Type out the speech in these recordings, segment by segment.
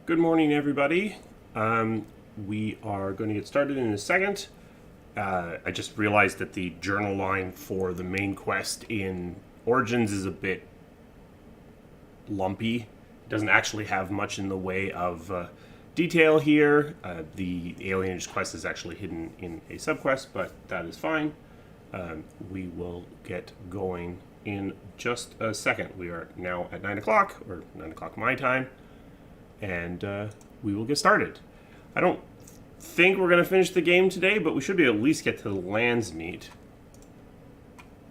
Good morning, everybody. We are going to get started in a second. I just realized that the journal line for the main quest in Origins is a bit lumpy. It doesn't actually have much in the way of detail here. The Alienage quest is actually hidden in a subquest, but that is fine. We will get going in just a second. We are now at 9 o'clock, or 9 o'clock my time, and we will get started. I don't think we're going to finish the game today, but we should be able to at least get to the Landsmeet.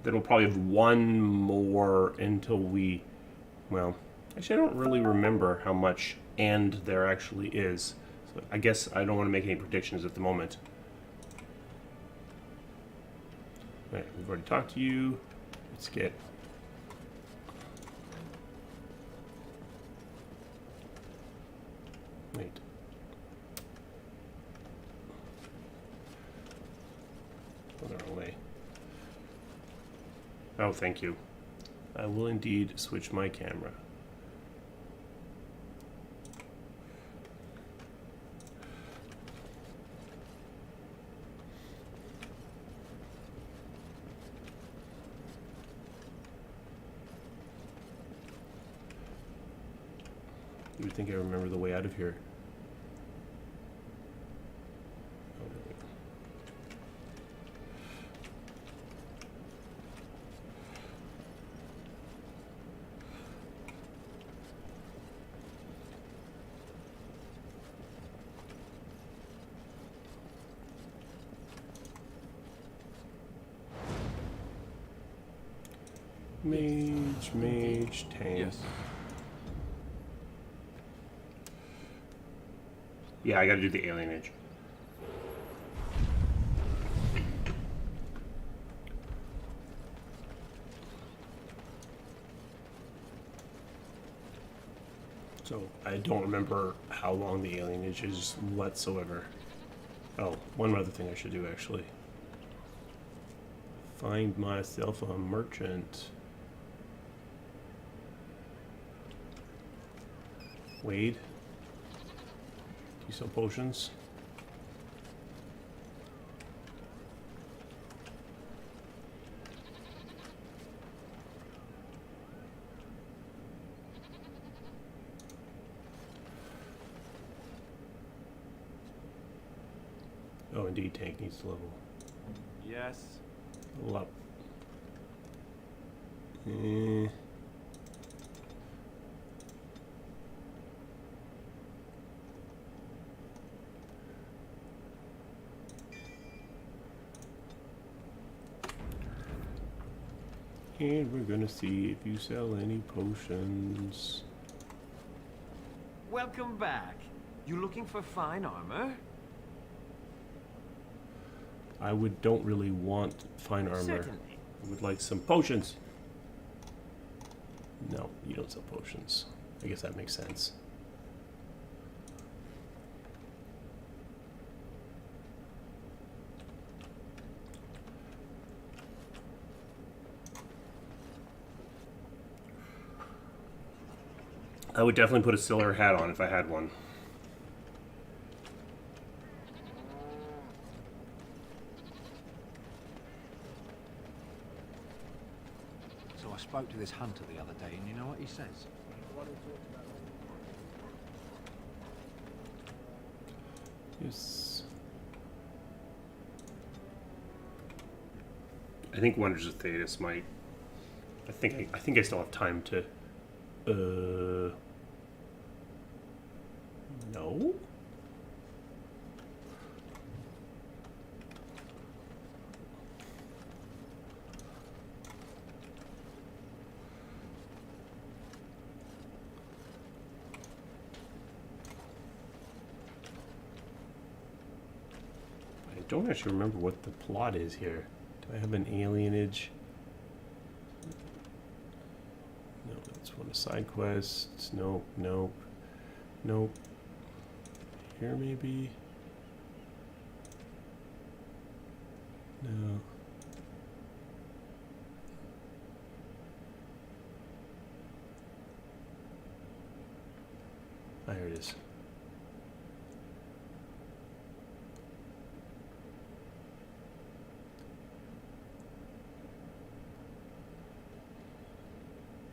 Then we'll probably have one more until we, well, actually I don't really remember how much end there actually is. So I guess I don't want to make any predictions at the moment. Right, we've already talked to you. Let's get... Wait. Oh, they're away. Oh, thank you. I will indeed switch my camera. You would think I remember the way out of here. Oh, there we go. Mage, tank. Yes. Yeah, I gotta do the Alienage. So, I don't remember how long the Alienage is whatsoever. Oh, one other thing I should do, actually. Find myself a merchant. Wade. Do you sell potions? Oh, indeed, tank needs to level. Yes. Level up. And we're gonna see if you sell any potions. Welcome back. You looking for fine armor? Don't really want fine armor. Certainly. I would like some potions. No, you don't sell potions. I guess that makes sense. I would definitely put a silver hat on if I had one. So I spoke to this hunter the other day, and you know what he says? Yes. I think Wonders of Thetis might. I think I still have time to. No. I don't actually remember what the plot is here. Do I have an alienage? No, that's one of the side quests. Nope, nope, nope. Here maybe? No. Ah, here it is.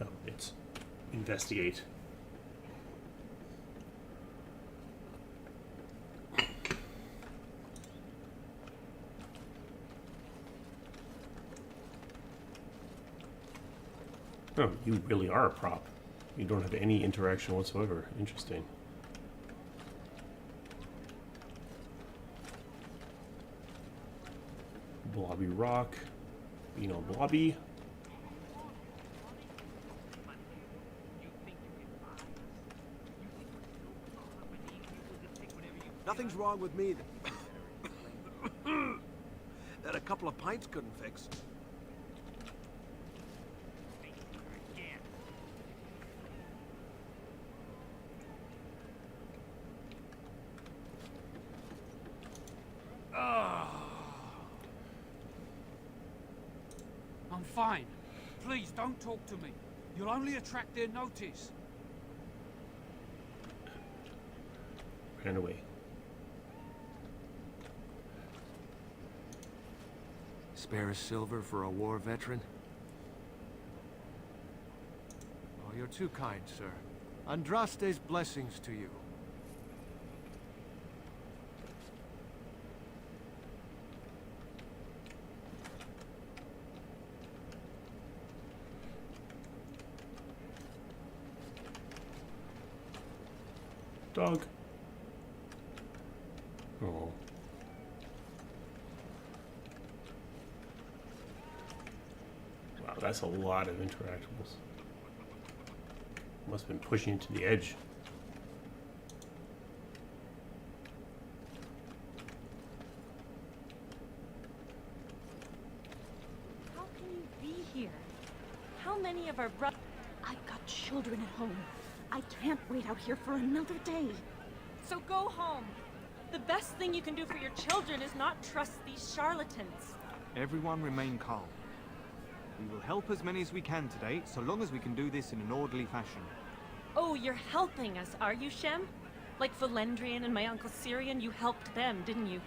Oh, it's investigate. Oh, you really are a prop. You don't have any interaction whatsoever. Interesting. Blobby Rock. You know, Blobby. Nothing's wrong with me that a couple of pints couldn't fix. I'm fine. Please don't talk to me. You'll only attract their notice. Ran away. Spare a silver for a war veteran? Oh, you're too kind, sir. Andraste's blessings to you. Dog. Oh. Wow, that's a lot of interactables. Must have been pushing it to the edge. How can you be here? How many of our brothers... I've got children at home. I can't wait out here for another day. So go home. The best thing you can do for your children is not trust these charlatans. Everyone remain calm. We will help as many as we can today, so long as we can do this in an orderly fashion. Oh, you're helping us, are you, Shem? Like Valendrian and my Uncle Syrian, you helped them, didn't you?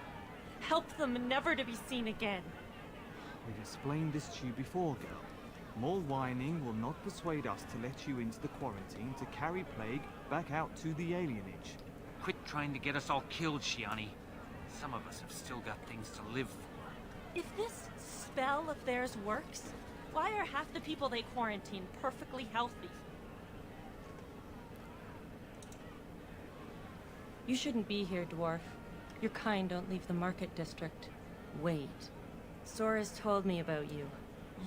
Help them never to be seen again. We've explained this to you before, girl. More whining will not persuade us to let you into the quarantine to carry plague back out to the alienage. Quit trying to get us all killed, Shiani. Some of us have still got things to live for. If this spell of theirs works, why are half the people they quarantine perfectly healthy? You shouldn't be here, dwarf. Your kind don't leave the market district. Wait. Sora's told me about you.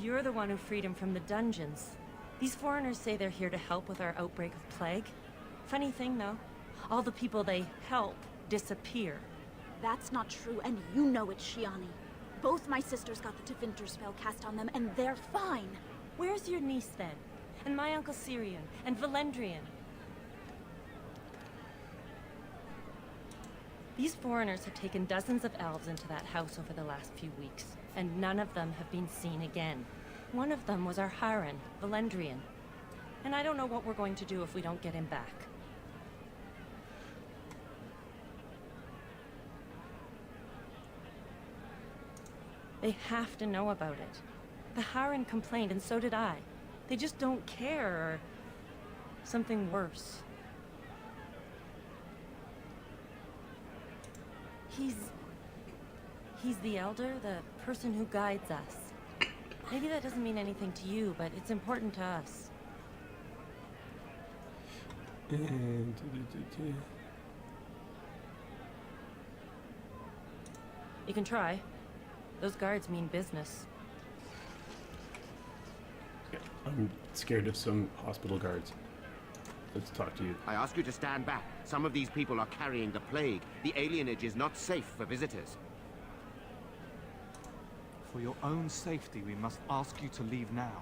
You're the one who freed him from the dungeons. These foreigners say they're here to help with our outbreak of plague. Funny thing, though. All the people they help disappear. That's not true, and you know it, Shiani. Both my sisters got the Tevinter spell cast on them, and they're fine. Where's your niece, then? And my Uncle Syrian? And Valendrian? These foreigners have taken dozens of elves into that house over the last few weeks, and none of them have been seen again. One of them was our Haran, Valendrian. And I don't know what we're going to do if we don't get him back. They have to know about it. The Haran complained, and so did I. They just don't care, or something worse. He's the elder, the person who guides us. Maybe that doesn't mean anything to you, but it's important to us. You can try. Those guards mean business. Yeah, I'm scared of some hospital guards. Let's talk to you. I ask you to stand back. Some of these people are carrying the plague. The alienage is not safe for visitors. For your own safety, we must ask you to leave now.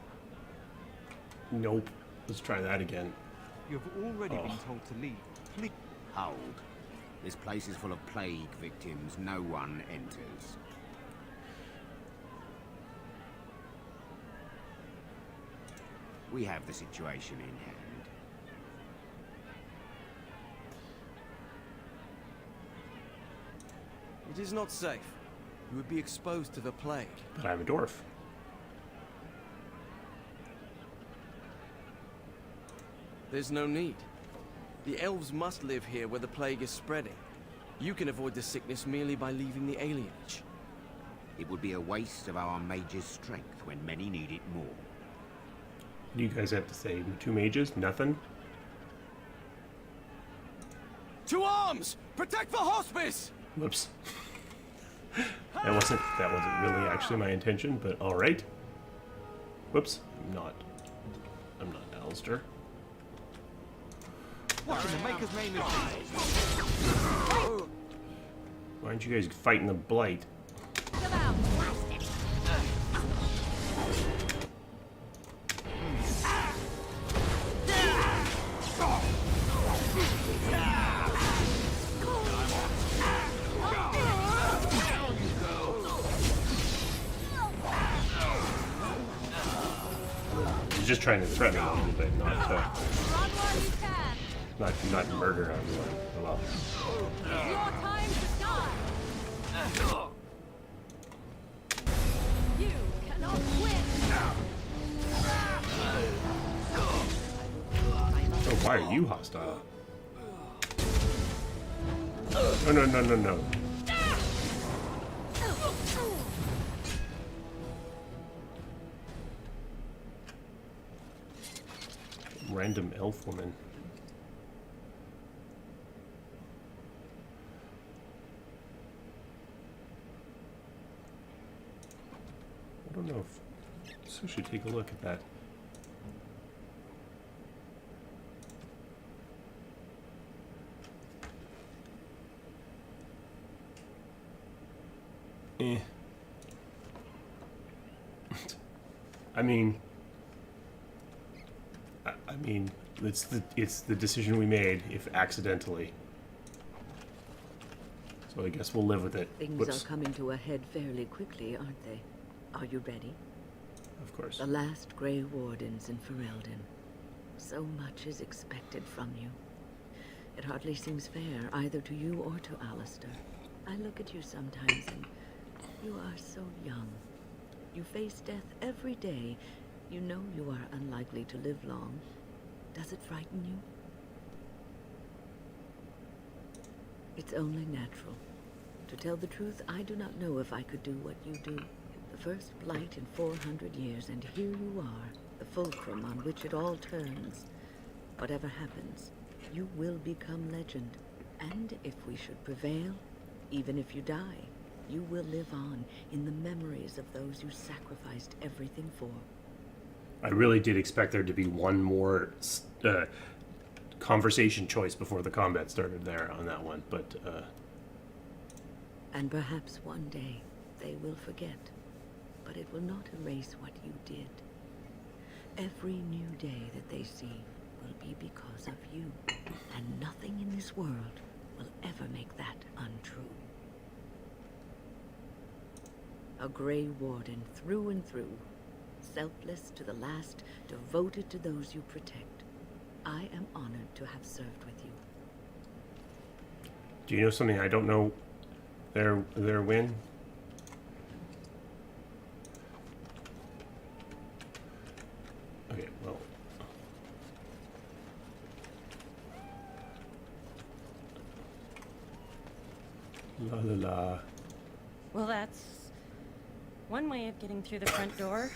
Nope. Let's try that again. You've already been told to leave. Please. Hold. This place is full of plague victims. No one enters. We have the situation in hand. It is not safe. You would be exposed to the plague. But I'm a dwarf. There's no need. The elves must live here where the plague is spreading. You can avoid the sickness merely by leaving the alienage. It would be a waste of our mage's strength when many need it more. What do you guys have to say? 2 mages? Nothing? To arms! Protect the hospice! Whoops. That wasn't really actually my intention, but all right. Whoops. I'm not Alistair. What in the maker's name is... Why aren't you guys fighting the blight? Come out, blast it. He's just trying to threaten a little bit, not murder everyone. Well, It's your time to die. You cannot win. oh, why are you hostile? No. Random elf woman. I don't know if... So should take a look at that. I mean, it's the decision we made, if accidentally. So I guess we'll live with it. Things Whoops. are coming to a head fairly quickly, aren't they? Are you ready? Of course. The last Grey Wardens in Ferelden. So much is expected from you. It hardly seems fair, either to you or to Alistair. I look at you sometimes and you are so young. You face death every day. You know you are unlikely to live long. Does it frighten you? It's only natural. To tell the truth, I do not know if I could do what you do. The first blight in 400 years, and here you are, the fulcrum on which it all turns. Whatever happens, you will become legend. And if we should prevail, even if you die, you will live on in the memories of those you sacrificed everything for. I really did expect there to be one more conversation choice before the combat started there on that one, but And perhaps one day they will forget, but it will not erase what you did. Every new day that they see will be because of you, and nothing in this world will ever make that untrue. A Grey Warden through and through, selfless to the last, devoted to those you protect. I am honored to have served with you. do you know something I don't know? Their win? Okay, well. La la la. Well, that's one way of getting through the front door.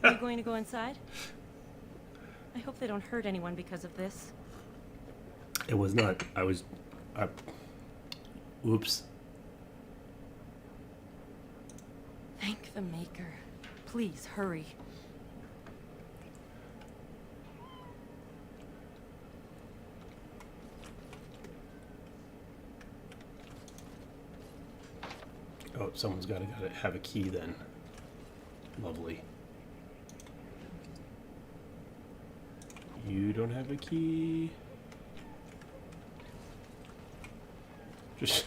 Are you going to go inside? I hope they don't hurt anyone because of this. It was not. I was. Oops. Thank the Maker. Please, hurry. Oh, someone's gotta have a key then. Lovely. You don't have a key. Just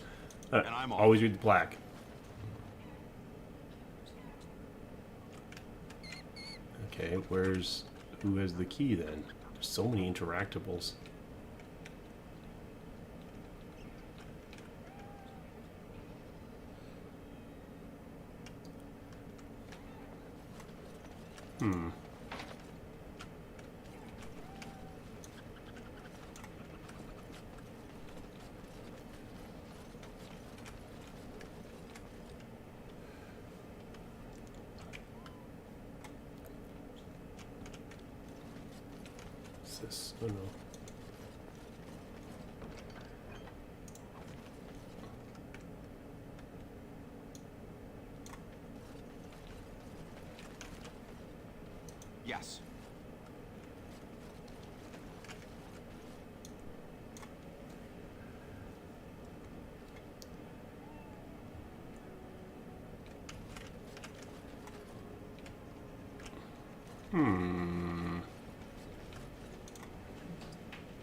always read the plaque. Okay, who has the key then? There's so many interactables. What's this? Oh no. Yes.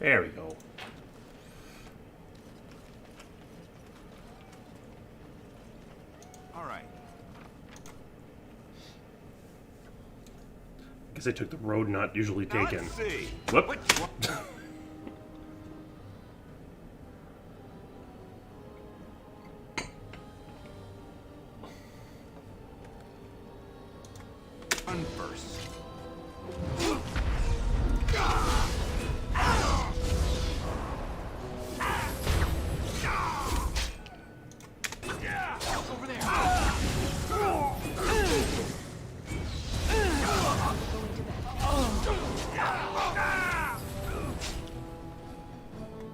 There we go. All right. I guess I took the road not usually Now taken. let's see. Whoop. Run first. Over there.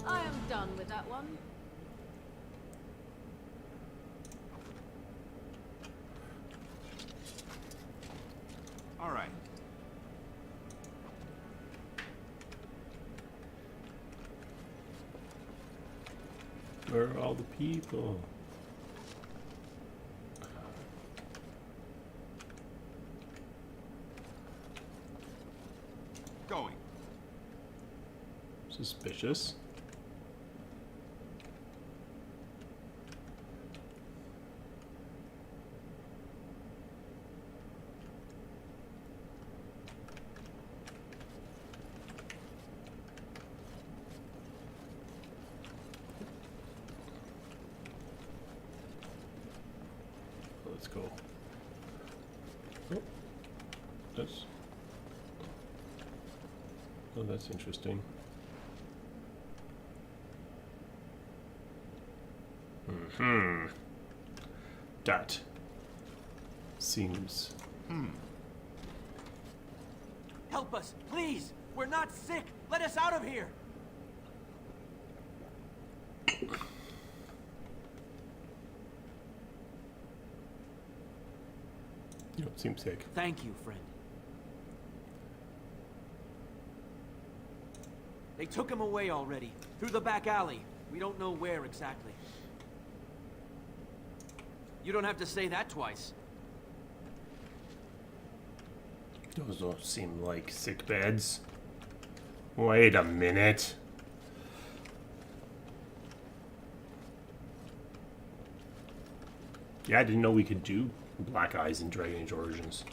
I am done with that one. All right. Where are all the people? Going. Suspicious. Let's go. Oh, that's interesting. That seems. Help us, please! We're not sick! Let us out of here! You don't seem sick. Thank you, friend. They took him away already. Through the back alley. We don't know where exactly. You don't have to say that twice. Those don't seem like sick beds. Wait a minute. Yeah, I didn't know we could do Black Eyes in Dragon Age Origins.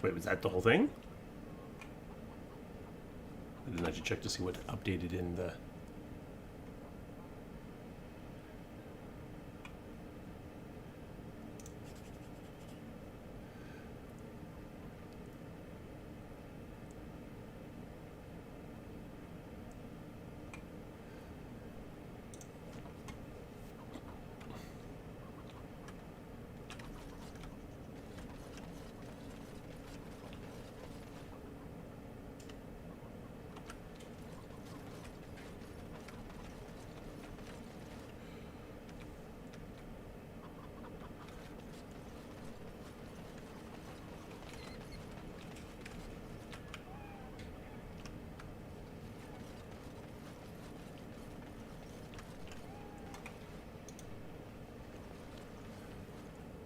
Wait, was that the whole thing? And then I should check to see what updated in the...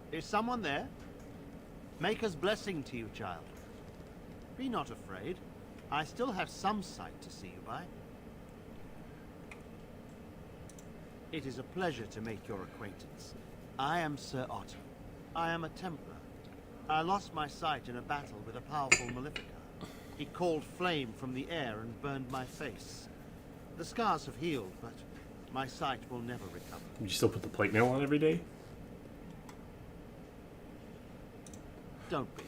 Is someone there? Maker's blessing to you, child. Be not afraid. I still have some sight to see you by. It is a pleasure to make your acquaintance. I am Sir Otto. I am a Templar. I lost my sight in a battle with a powerful Maleficar. He called flame from the air and burned my face. The scars have healed, but my sight will never recover. You still put the plate mail on every day? Don't be.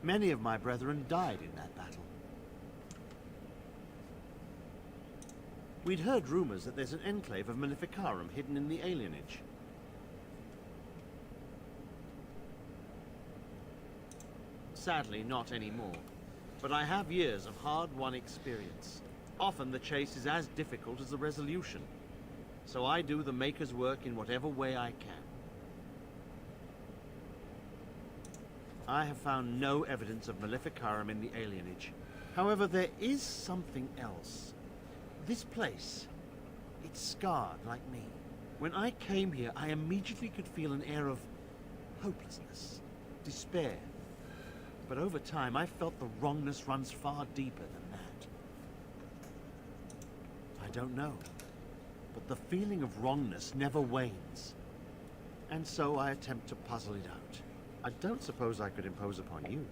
Many of my brethren died in that battle. We'd heard rumors that there's an enclave of Maleficarum hidden in the Alienage. Sadly, not anymore. But I have years of hard-won experience. Often the chase is as difficult as the resolution. So I do the Maker's work in whatever way I can. I have found no evidence of Maleficarum in the Alienage. However, there is something else. This place, it's scarred like me. When I came here, I immediately could feel an air of hopelessness, despair. But over time, I felt the wrongness runs far deeper than that. I don't know, but the feeling of wrongness never wanes. And so I attempt to puzzle it out. I don't suppose I could impose upon you.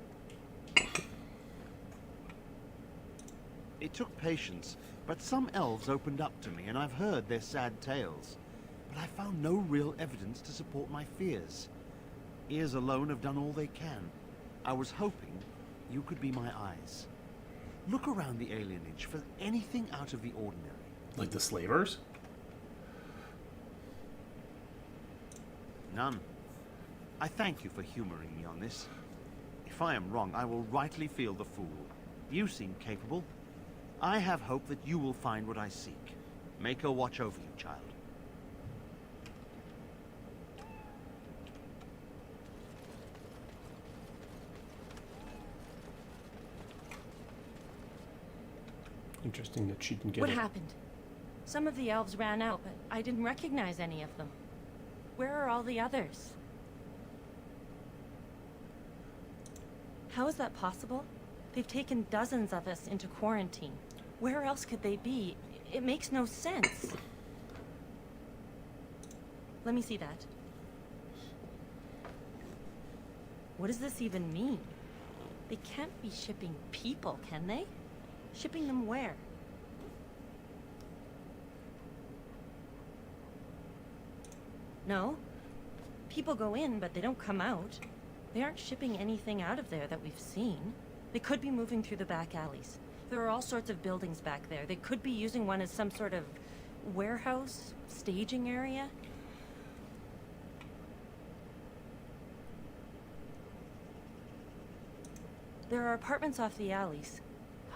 It took patience, but some elves opened up to me, and I've heard their sad tales. But I found no real evidence to support my fears. Ears alone have done all they can. I was hoping you could be my eyes. Look around the Alienage for anything out of the ordinary. Like the Slavers? None. I thank you for humoring me on this. If I am wrong, I will rightly feel the fool. You seem capable. I have hope that you will find what I seek. Make her watch over you, child. Interesting that she didn't get What it. happened? Some of the elves ran out, but I didn't recognize any of them. Where are all the others? How is that possible? They've taken dozens of us into quarantine. Where else could they be? It makes no sense. Let me see that. What does this even mean? They can't be shipping people, can they? Shipping them where? No. People go in, but they don't come out. They aren't shipping anything out of there that we've seen. They could be moving through the back alleys. There are all sorts of buildings back there. They could be using one as some sort of warehouse, staging area. There are apartments off the alleys.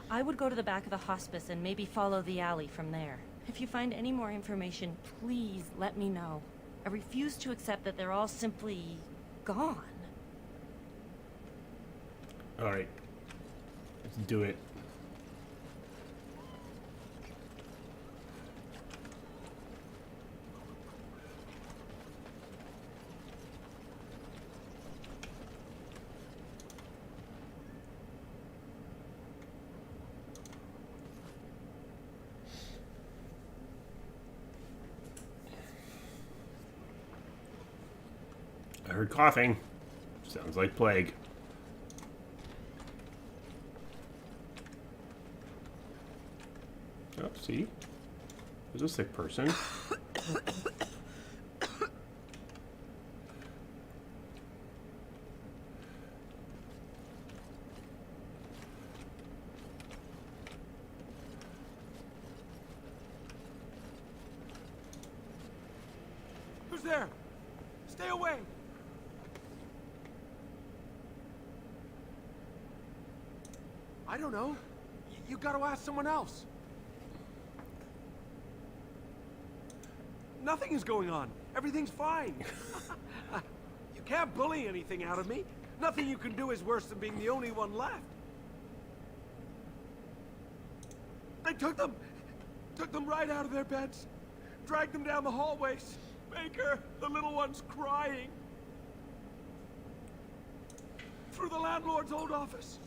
I would go to the back of the hospice and maybe follow the alley from there. If you find any more information, please let me know. I refuse to accept that they're all simply gone. All right. Let's do it. I heard coughing. Sounds like plague. Oh, see? There's a sick person. Who's there? Stay away! I don't know. You gotta ask someone else. Nothing is going on. Everything's fine. You can't bully anything out of me. Nothing you can do is worse than being the only one left. They took them right out of their beds, dragged them down the hallways. Baker, the little one's crying. Through the landlord's old office.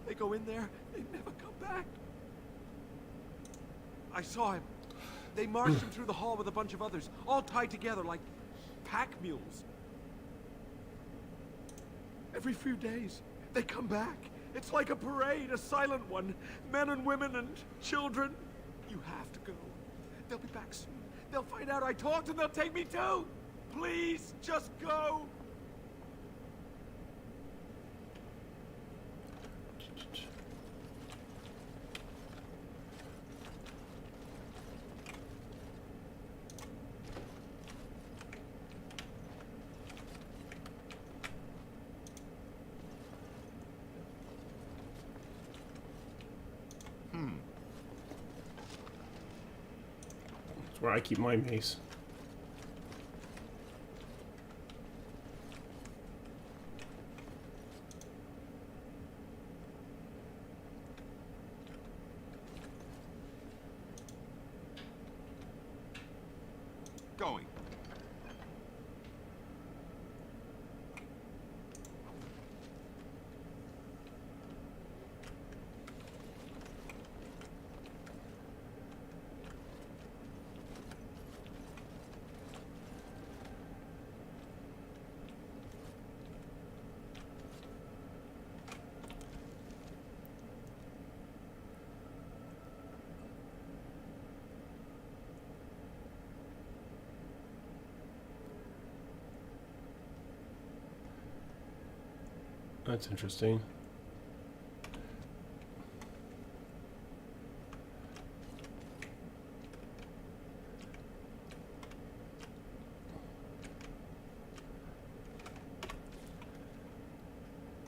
They go in there, they never come back. I saw him. They marched him through the hall with a bunch of others, all tied together like pack mules. Every few days, they come back. It's like a parade, a silent one. Men and women and children. You have to go. They'll be back soon. They'll find out I talked and they'll take me too. Please, just go. That's where I keep my mace. Going. That's interesting.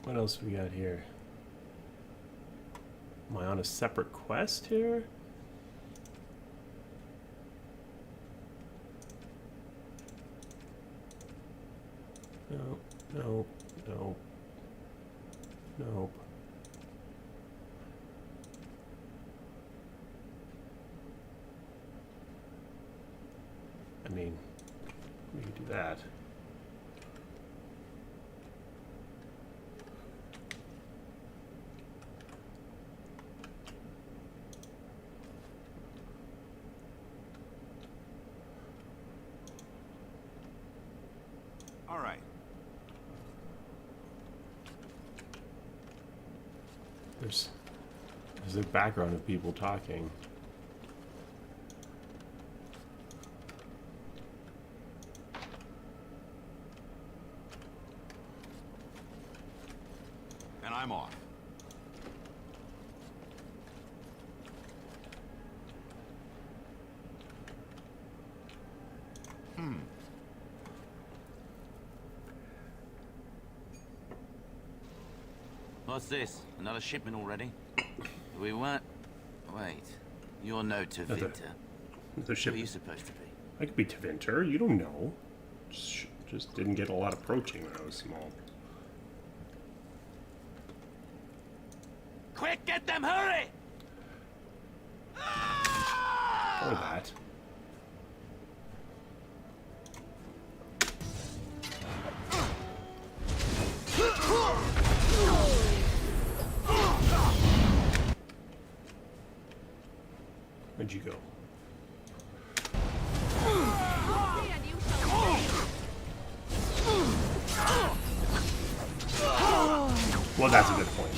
What else we got here? Am I on a separate quest here? No, no, no. Nope. I mean, we could do that. All right. There's a background of people talking. And I'm off. What's this? Another shipment already? We weren't... Wait. You're no Tevinter. The Who are ship. you supposed to be? I could be Tevinter. You don't know. Just didn't get a lot of poaching when I was small. Quick, get them, hurry! Or that. Where'd you go? Well, that's a good point.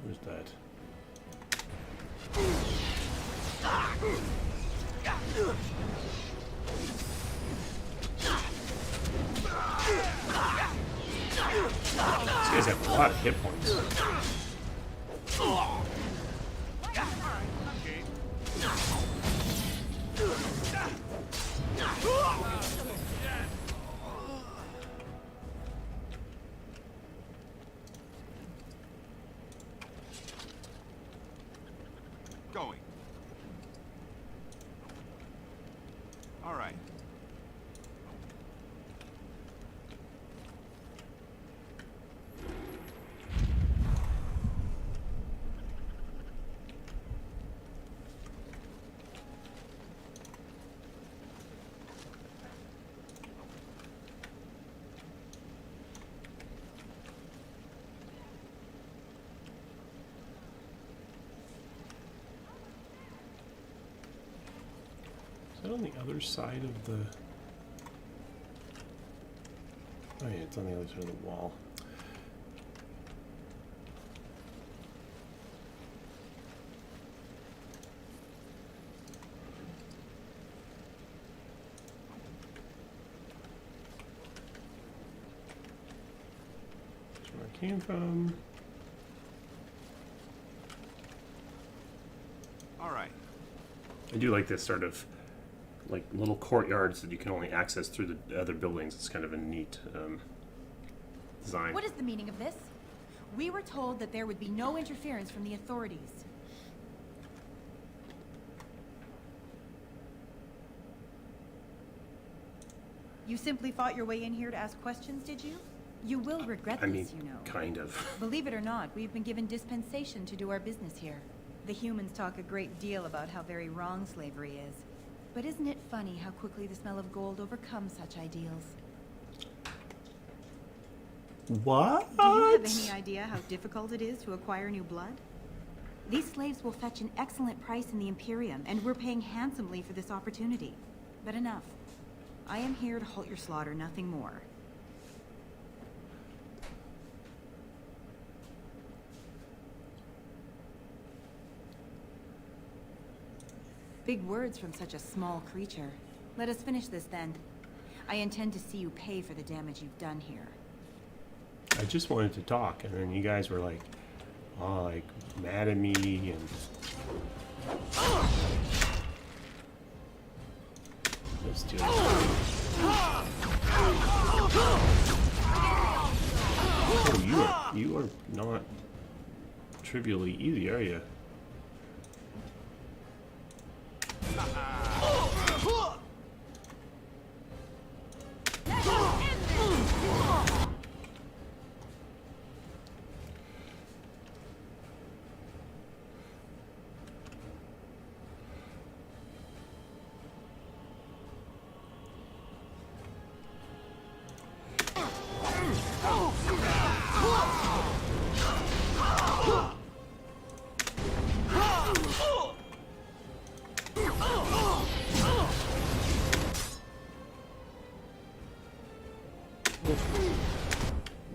Where's that? These guys have a lot of hit points. Going. All right. Is that on the other side of the... Oh yeah, it's on the other side of the wall. came from. All right. I do like this sort of like little courtyards that you can only access through the other buildings. It's kind of a neat design. What is the meaning of this? We were told that there would be no interference from the authorities. You simply fought your way in here to ask questions, did you? You will regret this, you know. Kind of. Believe it or not, we've been given dispensation to do our business here. The humans talk a great deal about how very wrong slavery is. But isn't it funny how quickly the smell of gold overcomes such ideals? What? Do you have any idea how difficult it is to acquire new blood? These slaves will fetch an excellent price in the Imperium, and we're paying handsomely for this opportunity. But enough. I am here to halt your slaughter, nothing more. Big words from such a small creature. Let us finish this then. I intend to see you pay for the damage you've done here. I just wanted to talk, and then you guys were like, all like mad at me and. Let's do it. Oh, you are not trivially easy, are you?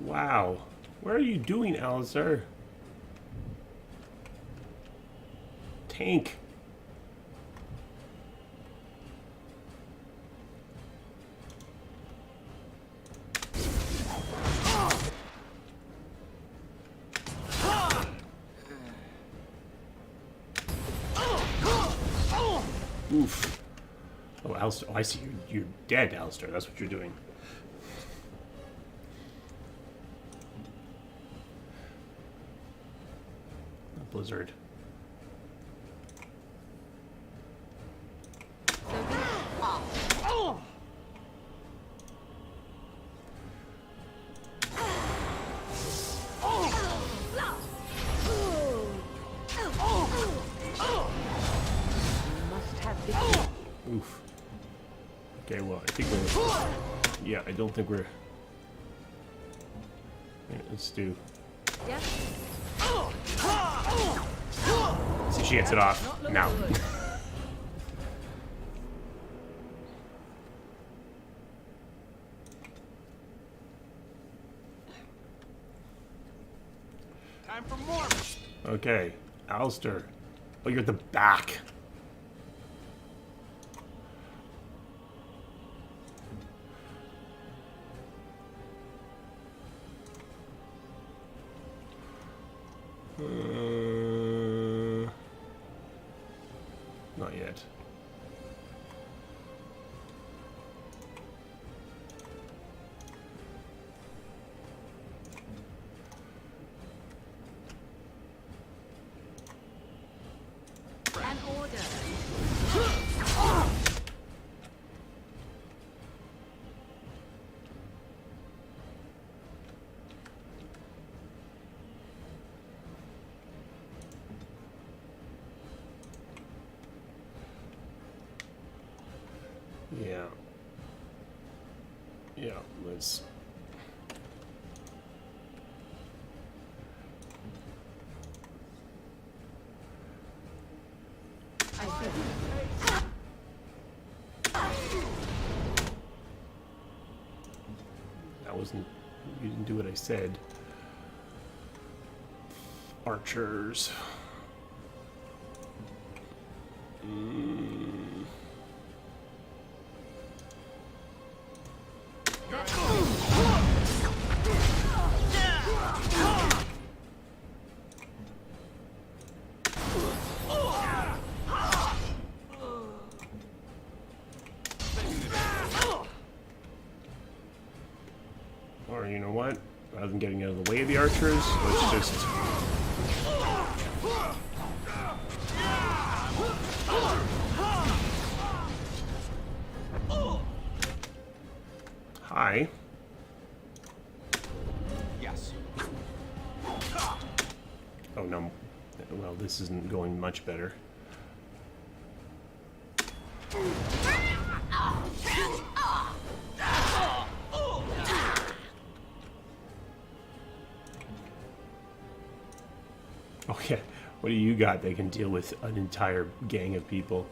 Wow. What are you doing, Alistair? Tank. Oof. Oh, Alistair. Oh, I see. You're dead, Alistair. That's what you're doing. Blizzard. Oof. Okay, well, I think we're... Yeah, I don't think we're... Okay, let's do... Yeah. See if she gets it off. Now. Time for more. Okay, Alistair. Oh, you're at the back. Not yet. An order. Yeah. Yeah, let's... That wasn't... You didn't do what I said. Archers. and getting out of the way of the archers. Let's just... Hi. Yes. Oh no. Well, this isn't going much better. Oh yeah, what do you got that can deal with an entire gang of people?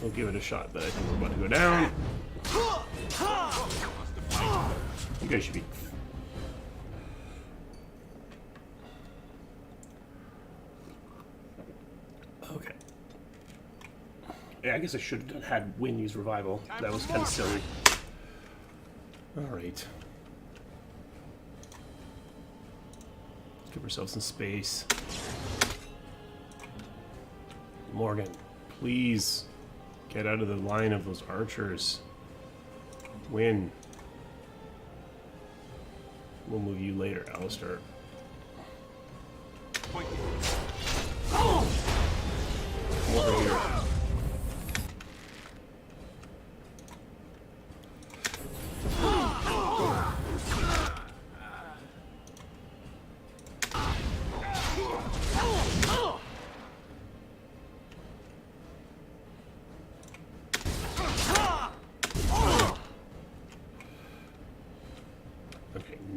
We'll give it a shot, but I think we're about to go down. You guys should be... Okay. Yeah, I guess I should have had Win use revival. That was kind of silly. Alright. Let's give ourselves some space. Morgan, please. Get out of the line of those archers. Win. We'll move you later, Alistair. Over here.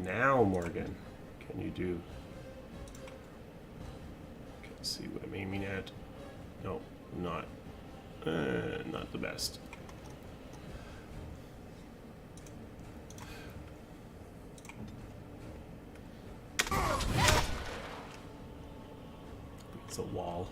Now, Morgan, can you do... Let's see what I'm aiming at. No, not the best. It's a wall.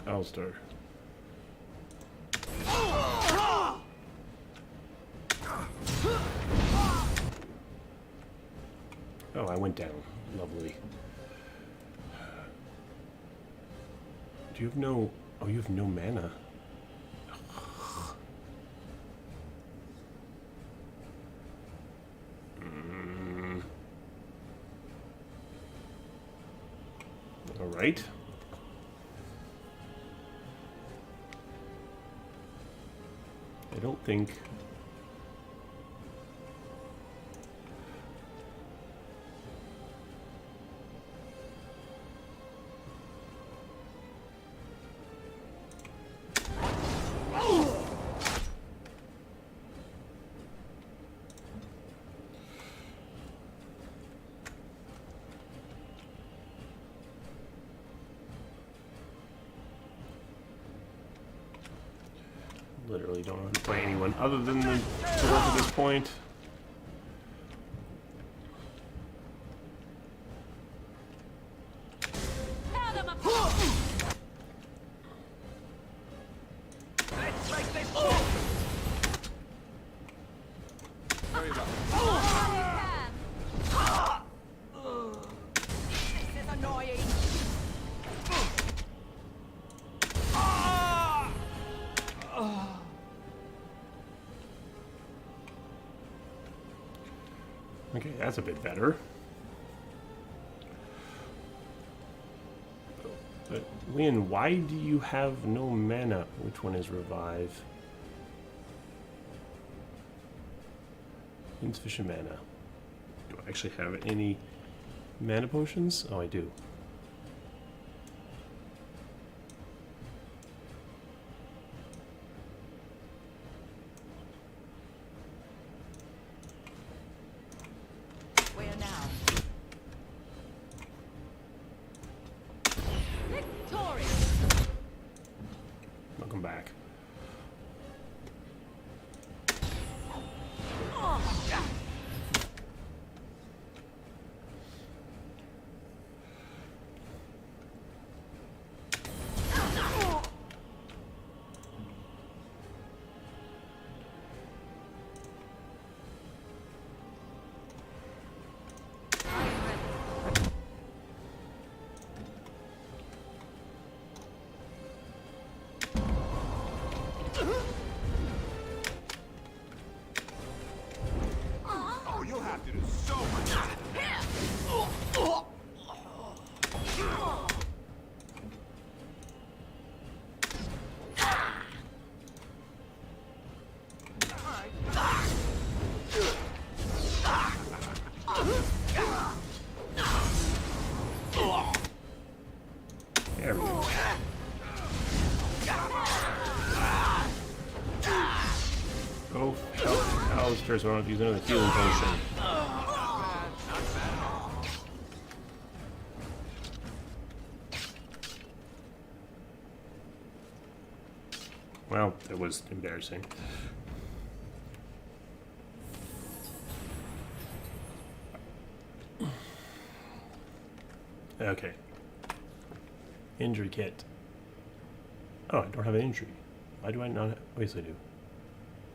Alistair. Oh, I went down. Lovely. Do you have no... Oh, you have no mana. All right. I don't think... Literally don't want to play anyone other than the dwarf at this point. Okay, that's a bit better. But Win, why do you have no mana? Which one is revive? Insufficient mana. Do I actually have any mana potions? Oh, I do. Oh, you'll have to do so much. There we go. Go help Alistair so I don't have to use another healing potion. Well, it was embarrassing. Okay. Injury kit. Oh, I don't have an injury. Why do I not have... Wait, yes, I do.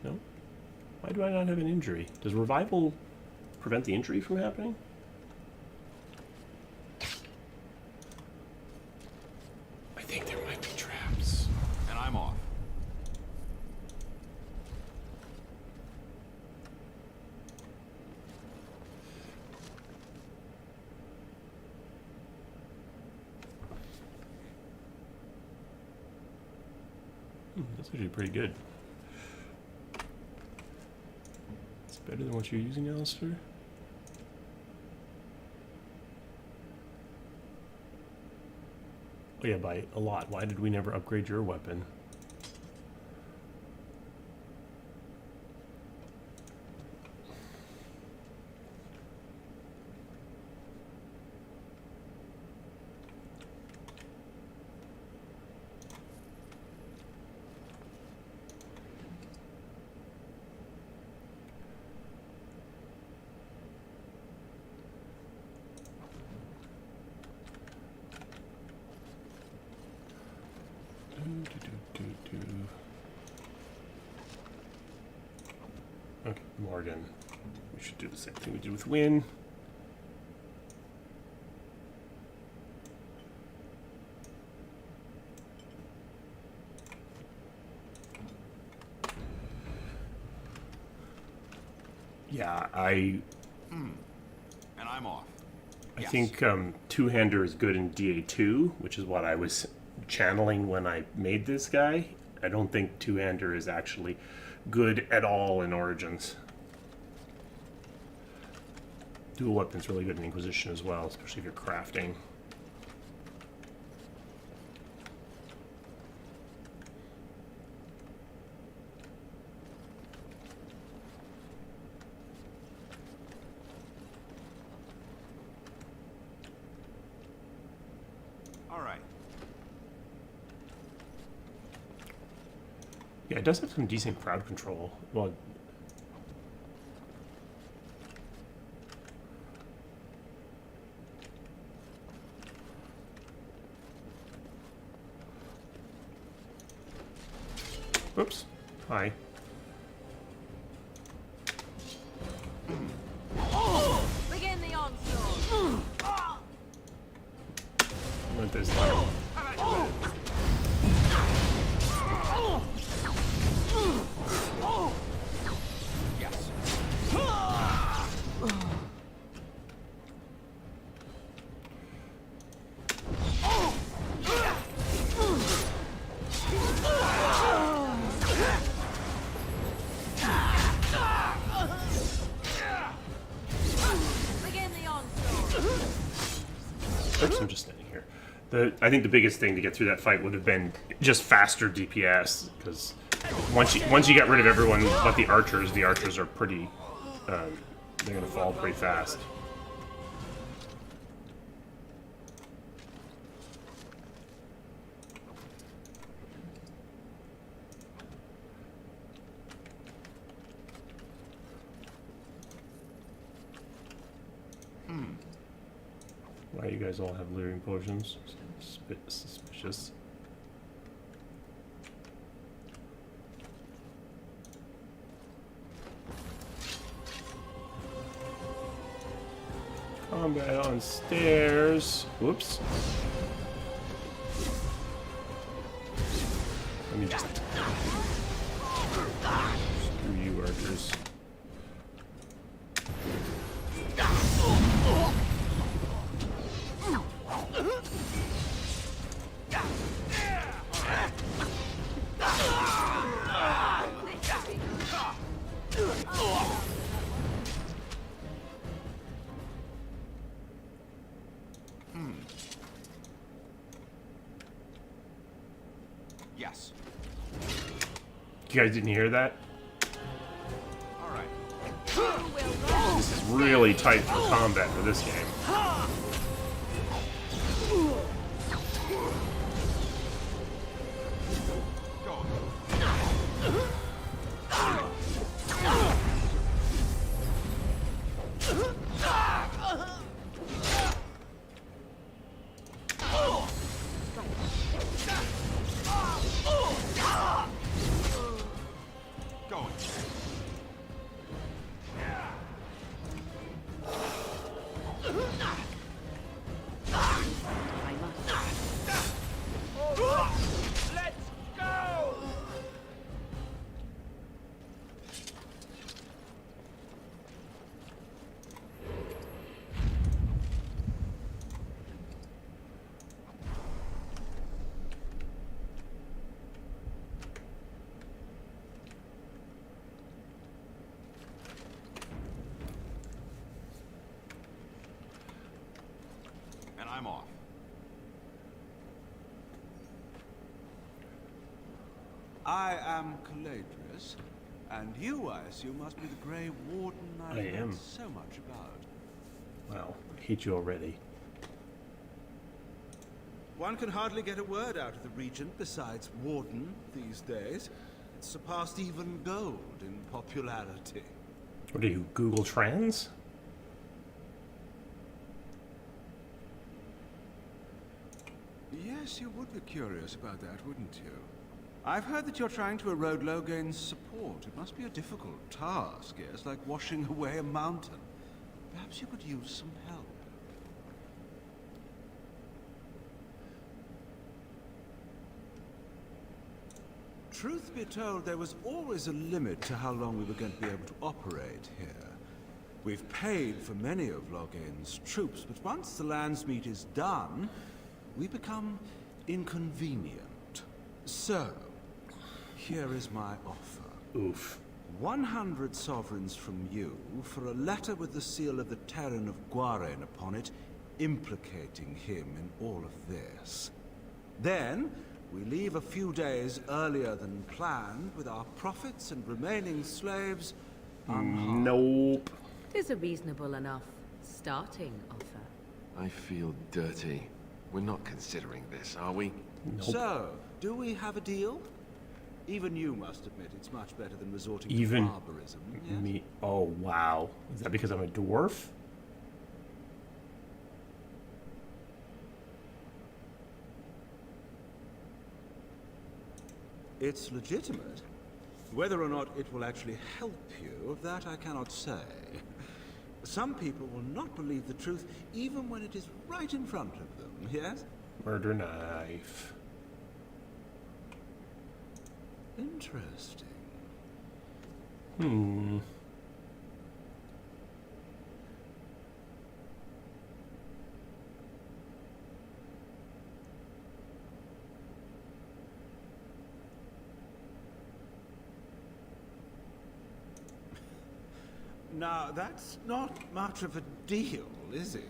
No? Why do I not have an injury? Does revival prevent the injury from happening? I think there might be traps. And I'm off. That's actually pretty good. It's better than what you're using, Alistair. Oh yeah, by a lot. Why did we never upgrade your weapon? Okay, Morgan. We should do the same thing we did with Wynn. Yeah, And I'm off. I think two-hander is good in DA2, which is what I was channeling when I made this guy. I don't think two-hander is actually good at all in Origins. Dual weapon's really good in Inquisition as well, especially if you're crafting. All right. Yeah, it does have some decent crowd control. Well, oops. Hi. Begin the onslaught. Went this time. Yes. Begin the onslaught. Oops, I'm just standing here. I think the biggest thing to get through that fight would have been just faster DPS, because once you get rid of everyone but the archers are pretty, they're gonna fall pretty fast. you guys all have looting potions. Suspicious. Combat on stairs. Whoops. Let me just... Screw you, archers. Yes. You guys didn't hear that? All right. This is really tight for combat for this game. I'm off. I am Caladrius, and you, I assume, must be the Grey Warden I've I heard am. so much about. Well, I hate you already. One can hardly get a word out of the Regent besides Warden these days. It's surpassed even gold in popularity. What are you, Google Trends? Yes, you would be curious about that, wouldn't you? I've heard that you're trying to erode Logain's support. It must be a difficult task, yes, like washing away a mountain. Perhaps you could use some help. Truth be told, there was always a limit to how long we were going to be able to operate here. We've paid for many of Logain's troops, but once the Landsmeet is done, we become inconvenient. So, here is my offer. Oof. 100 sovereigns from you for a letter with the seal of the Terran of Quarant upon it, implicating him in all of this. Then, we leave a few days earlier than planned with our profits and remaining slaves unharmed. Nope. Tis a reasonable enough starting offer. I feel dirty. We're not considering this, are we? Nope. So, do we have a deal? Even you must admit it's much better than resorting Even to barbarism. Yes? me. Oh, wow. Is that because I'm a dwarf? It's legitimate. Whether or not it will actually help you, of that I cannot say. Some people will not believe the truth even when it is right in front of them, yes? Murder knife. Interesting. Hmm. Now, that's not much of a deal, is it?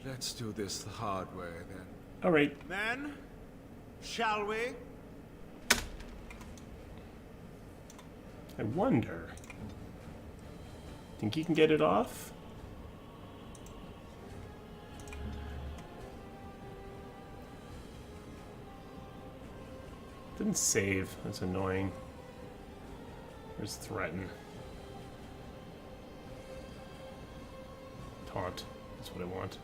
Let's do this the hard way, then. All right. Men, shall we? I wonder. Think you can get it off? Didn't save. That's annoying. There's threaten. Taunt. That's what I want.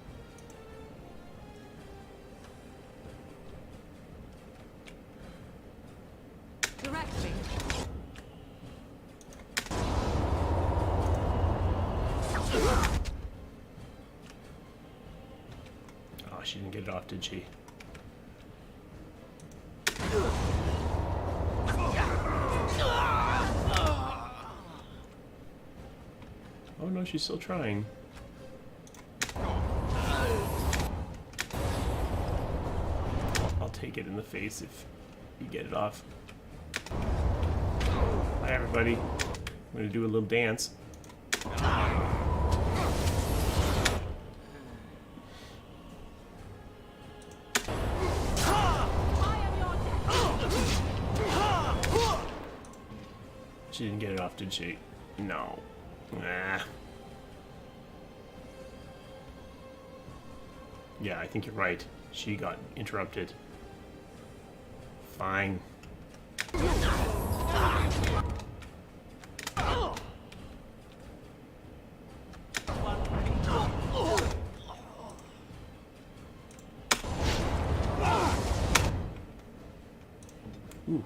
she didn't get it off, did she? Oh no, she's still trying. I'll take it in the face if you get it off. Hi everybody. I'm gonna do a little dance. She didn't get it off, did she? No. Nah. Yeah, I think you're right. She got interrupted. Fine. Ooh.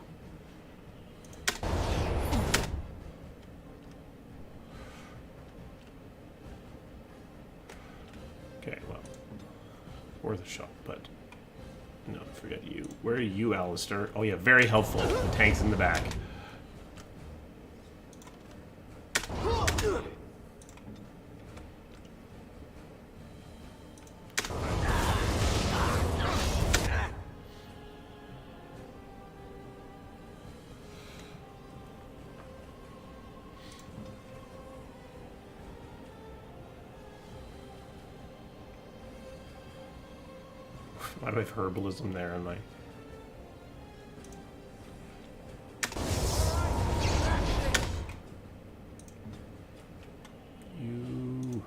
Okay, well, worth a shot, but no, forget you. Where are you, Alistair? Oh yeah, very helpful. The tank's in the back. Why do I have herbalism there in my... You...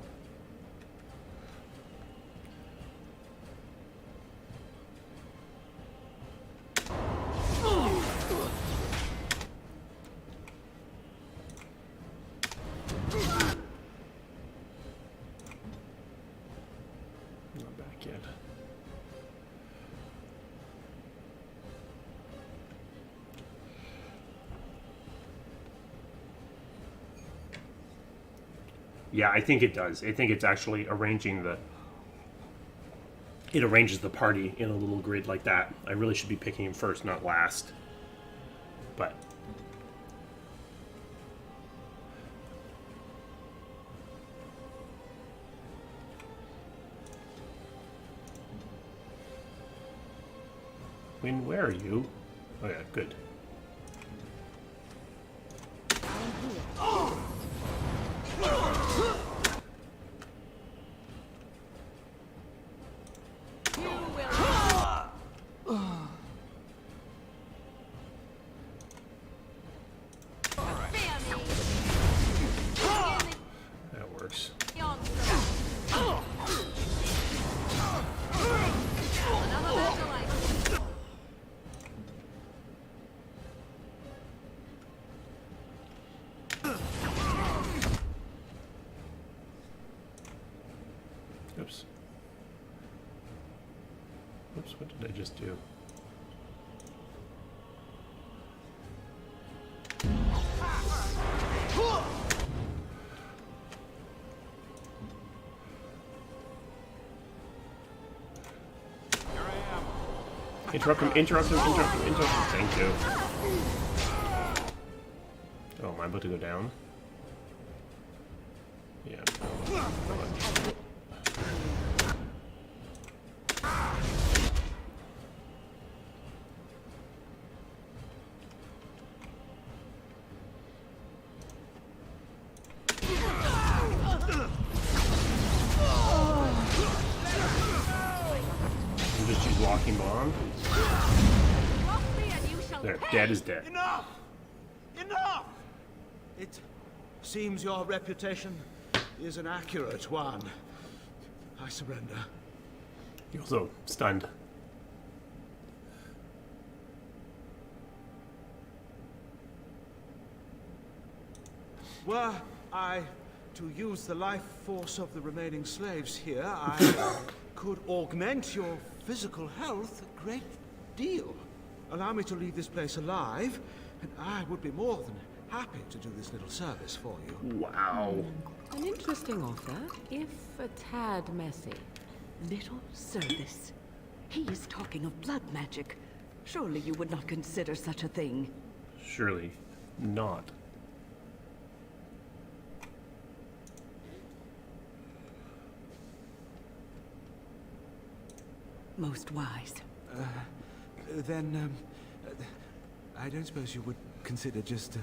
Not back yet. Yeah, I think it does. I think it's actually arranging the... It arranges the party in a little grid like that. I really should be picking him first, not last. But... Win, where are you? Oh yeah, good. That works. Oops. Oops, what did I just do? Interrupt him, interrupt him, interrupt him, interrupt him. Thank you. Oh, am I about to go down? Yeah. Just use walking bomb. There, dead is dead. Enough! Enough! It seems your reputation is an accurate one. I surrender. You're also stunned. Were I to use the life force of the remaining slaves here, I could augment your physical health a great deal. Allow me to leave this place alive, and I would be more than happy to do this little service for you. Wow. An interesting offer, if a tad messy. little service. He is talking of blood magic. Surely you would not consider such a thing. Surely not. Most wise. Then, I don't suppose you would consider just,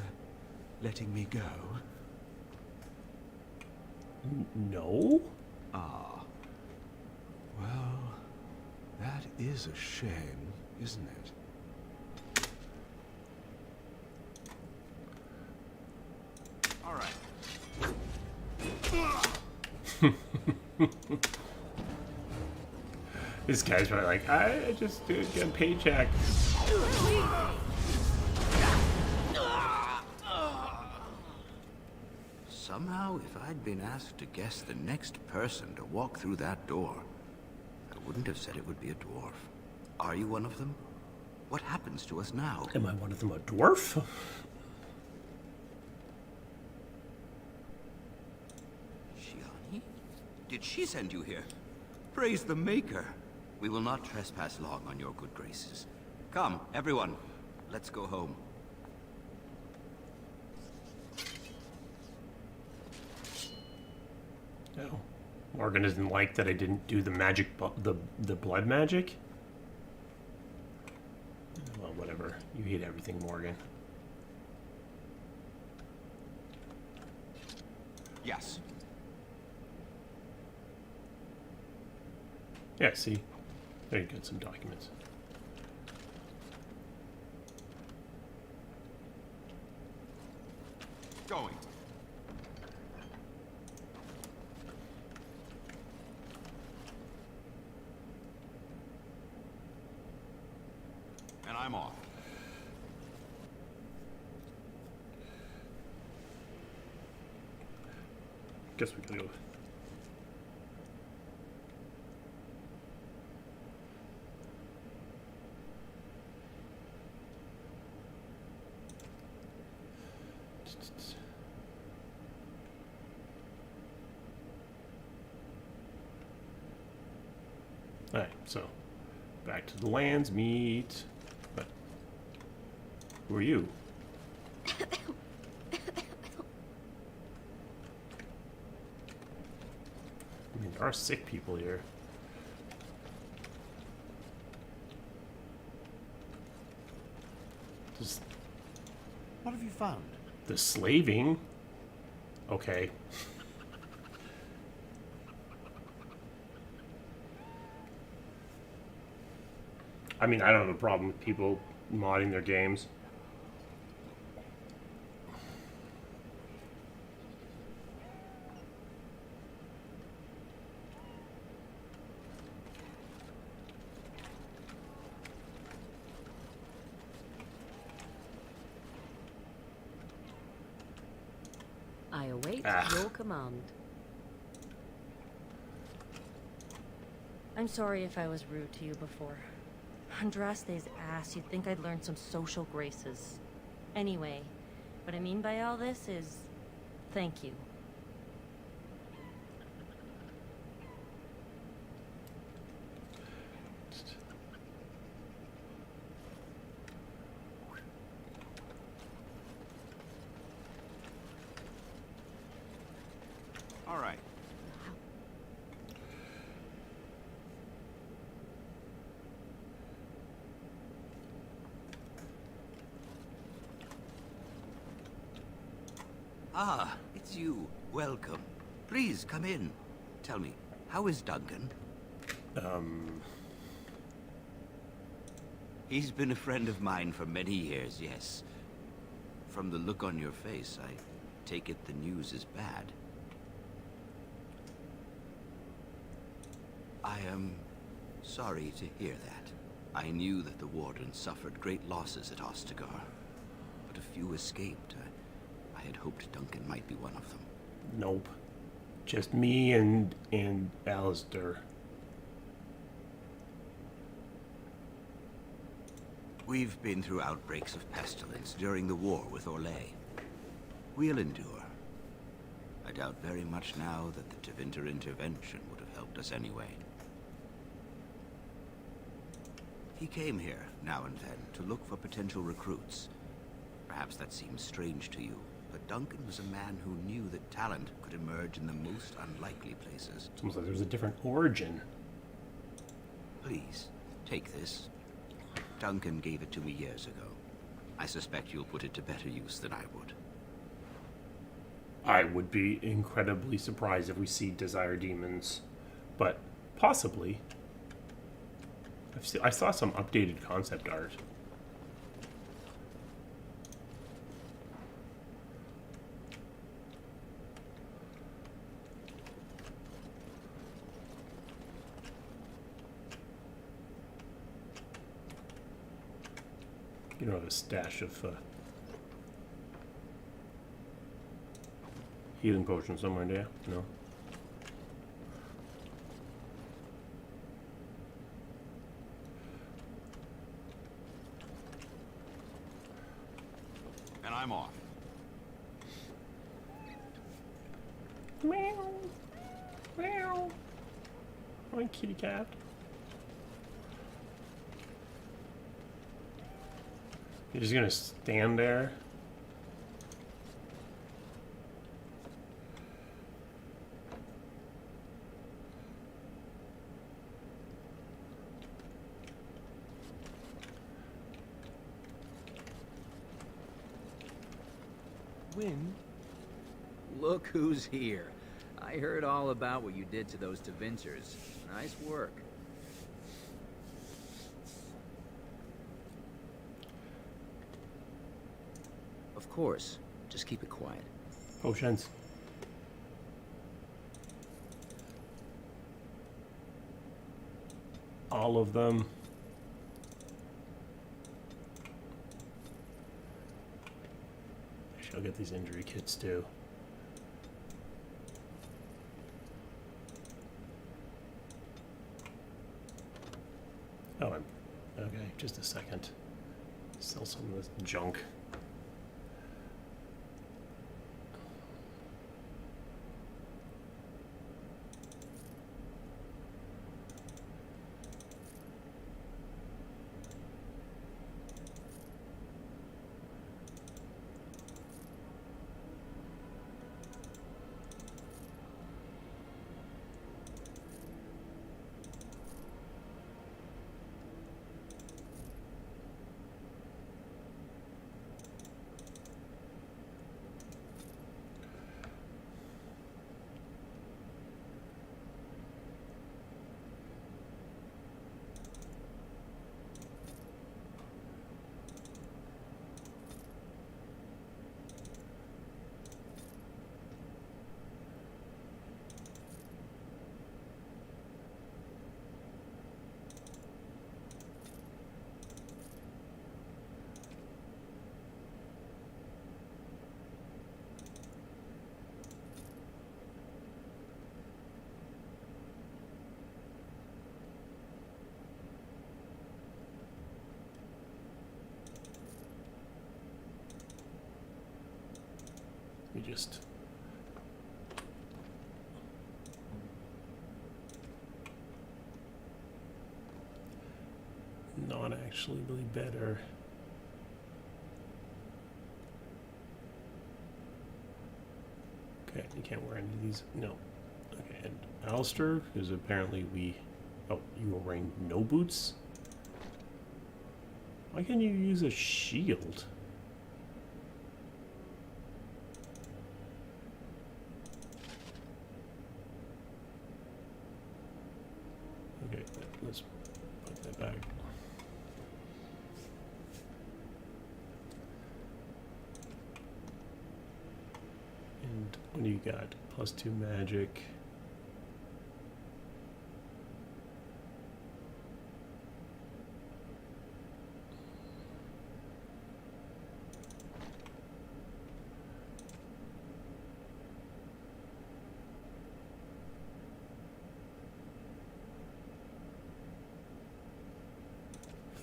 letting me go? No? Ah. Well, that is a shame, isn't it? All right. This guy's probably like, I just get a paycheck. Somehow, if I'd been asked to guess the next person to walk through that door, I wouldn't have said it would be a dwarf. Are you one of them? What happens to us now? Am I one of them, a dwarf? Shiani? Did she send you here? Praise the Maker. We will not trespass long on your good graces. Come, everyone. Let's go home. No. Morgan doesn't like that I didn't do the magic, the blood magic. Well, whatever. You hate everything, Morgan. Yes. Yeah, see? There you got some documents. Going. And I'm off. Guess we gotta go. Alright, so back to the Landsmeet. But who are you? I mean, there are sick people here. Just What have you found? the slaving. Okay. I mean, I don't have a problem with people modding their games. I await your command. I'm sorry if I was rude to you before. Andraste's ass, you'd think I'd learned some social graces. Anyway, what I mean by all this is, thank you. All right. Ah, it's you. Welcome. Please, come in. Tell me, how is Duncan? He's been a friend of mine for many years, yes. From the look on your face, I take it the news is bad. I am sorry to hear that. I knew that the Warden suffered great losses at Ostagar, but a few escaped. I had hoped Duncan might be one of them. Nope. Just me and Alistair. We've been through outbreaks of pestilence during the war with Orlais. We'll endure. I doubt very much now that the Tevinter intervention would have helped us anyway. He came here, now and then, to look for potential recruits. Perhaps that seems strange to you, but Duncan was a man who knew that talent could emerge in the most unlikely places. It's almost like there's a different origin. Please, take this. Duncan gave it to me years ago. I suspect you'll put it to better use than I would. I would be incredibly surprised if we see Desire Demons, but possibly. I saw some updated concept art. You don't have a stash of healing potions somewhere, do you? No. And I'm off. Meow. Meow. Hi, kitty cat. You're just gonna stand there? Win? Look who's here. I heard all about what you did to those Tevinters. Nice work. Of course. Just keep it quiet. Potions. All of them. I'll get these injury kits too. Oh, okay, just a second. Sell some of this junk. We just not actually really better. Okay, you can't wear any of these. No. Okay, and Alistair, because apparently we... Oh, you were wearing no boots? Why can't you use a shield? Okay, let's put that back. And what do you got? +2 magic.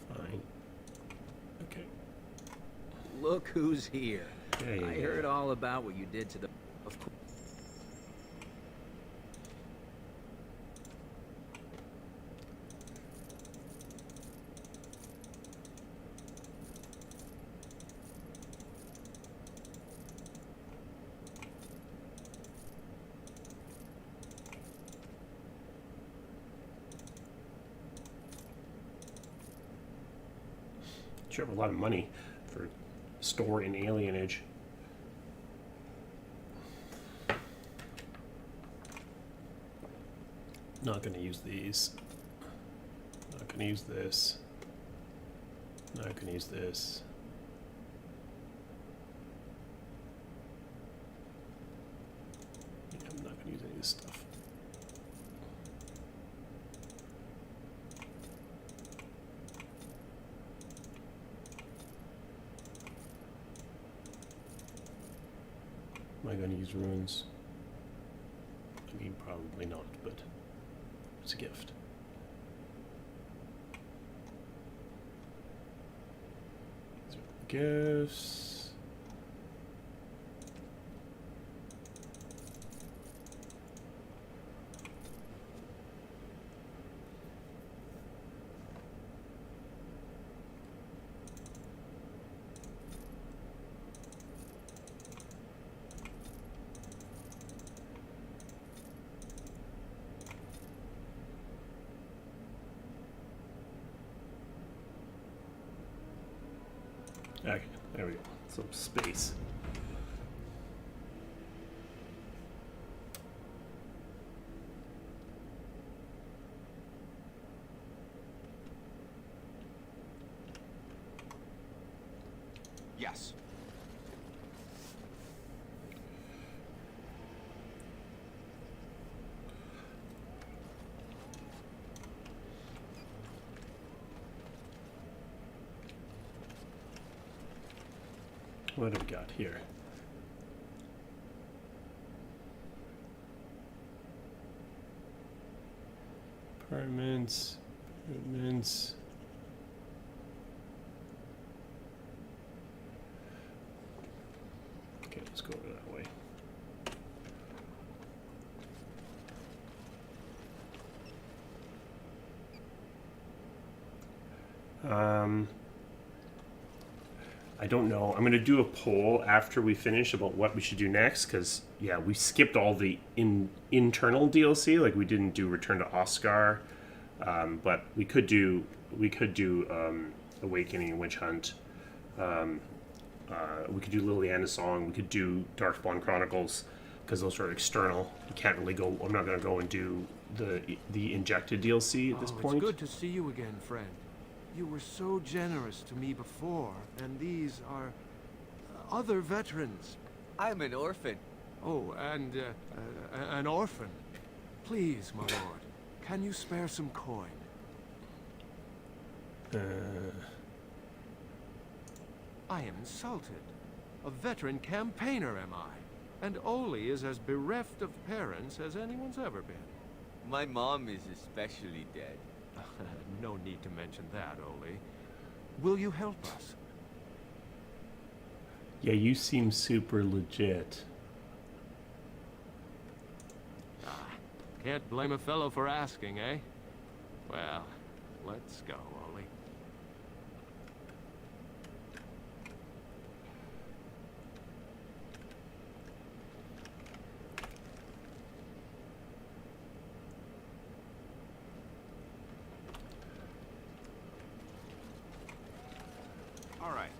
Fine. Okay. Look who's here. Yeah, I heard all about what you did to the... Of course. sure have a lot of money for store in Alienage. Not going to use these. Not going to use this. Not going to use this. Yeah, I'm not going to use any of this stuff. Am I going to use runes? I mean, probably not, but it's a gift. These are the gifts. Okay, there we go. Some space. Yes. What do we got here? Apartments. Apartments. Okay, let's go over that way. I don't know. I'm going to do a poll after we finish about what we should do next, because, yeah, we skipped all the internal DLC. Like, we didn't do Return to Oscar, but we could do Awakening and Witch Hunt. We could do Liliana's Song. We could do Darkspawn Chronicles, because those are external. You can't really go. I'm not going to go and do the injected DLC at this point. It's good to see you again, friend. You were so generous to me before, and these are other veterans. I'm an orphan. Oh, and an orphan. Please, my lord, can you spare some coin? I am insulted. A veteran campaigner am I, and Oli is as bereft of parents as anyone's ever been. My mom is especially dead. No need to mention that, Oli. Will you help us? Yeah, you seem super legit. Can't blame a fellow for asking, eh? Well, let's go, Oli. All right.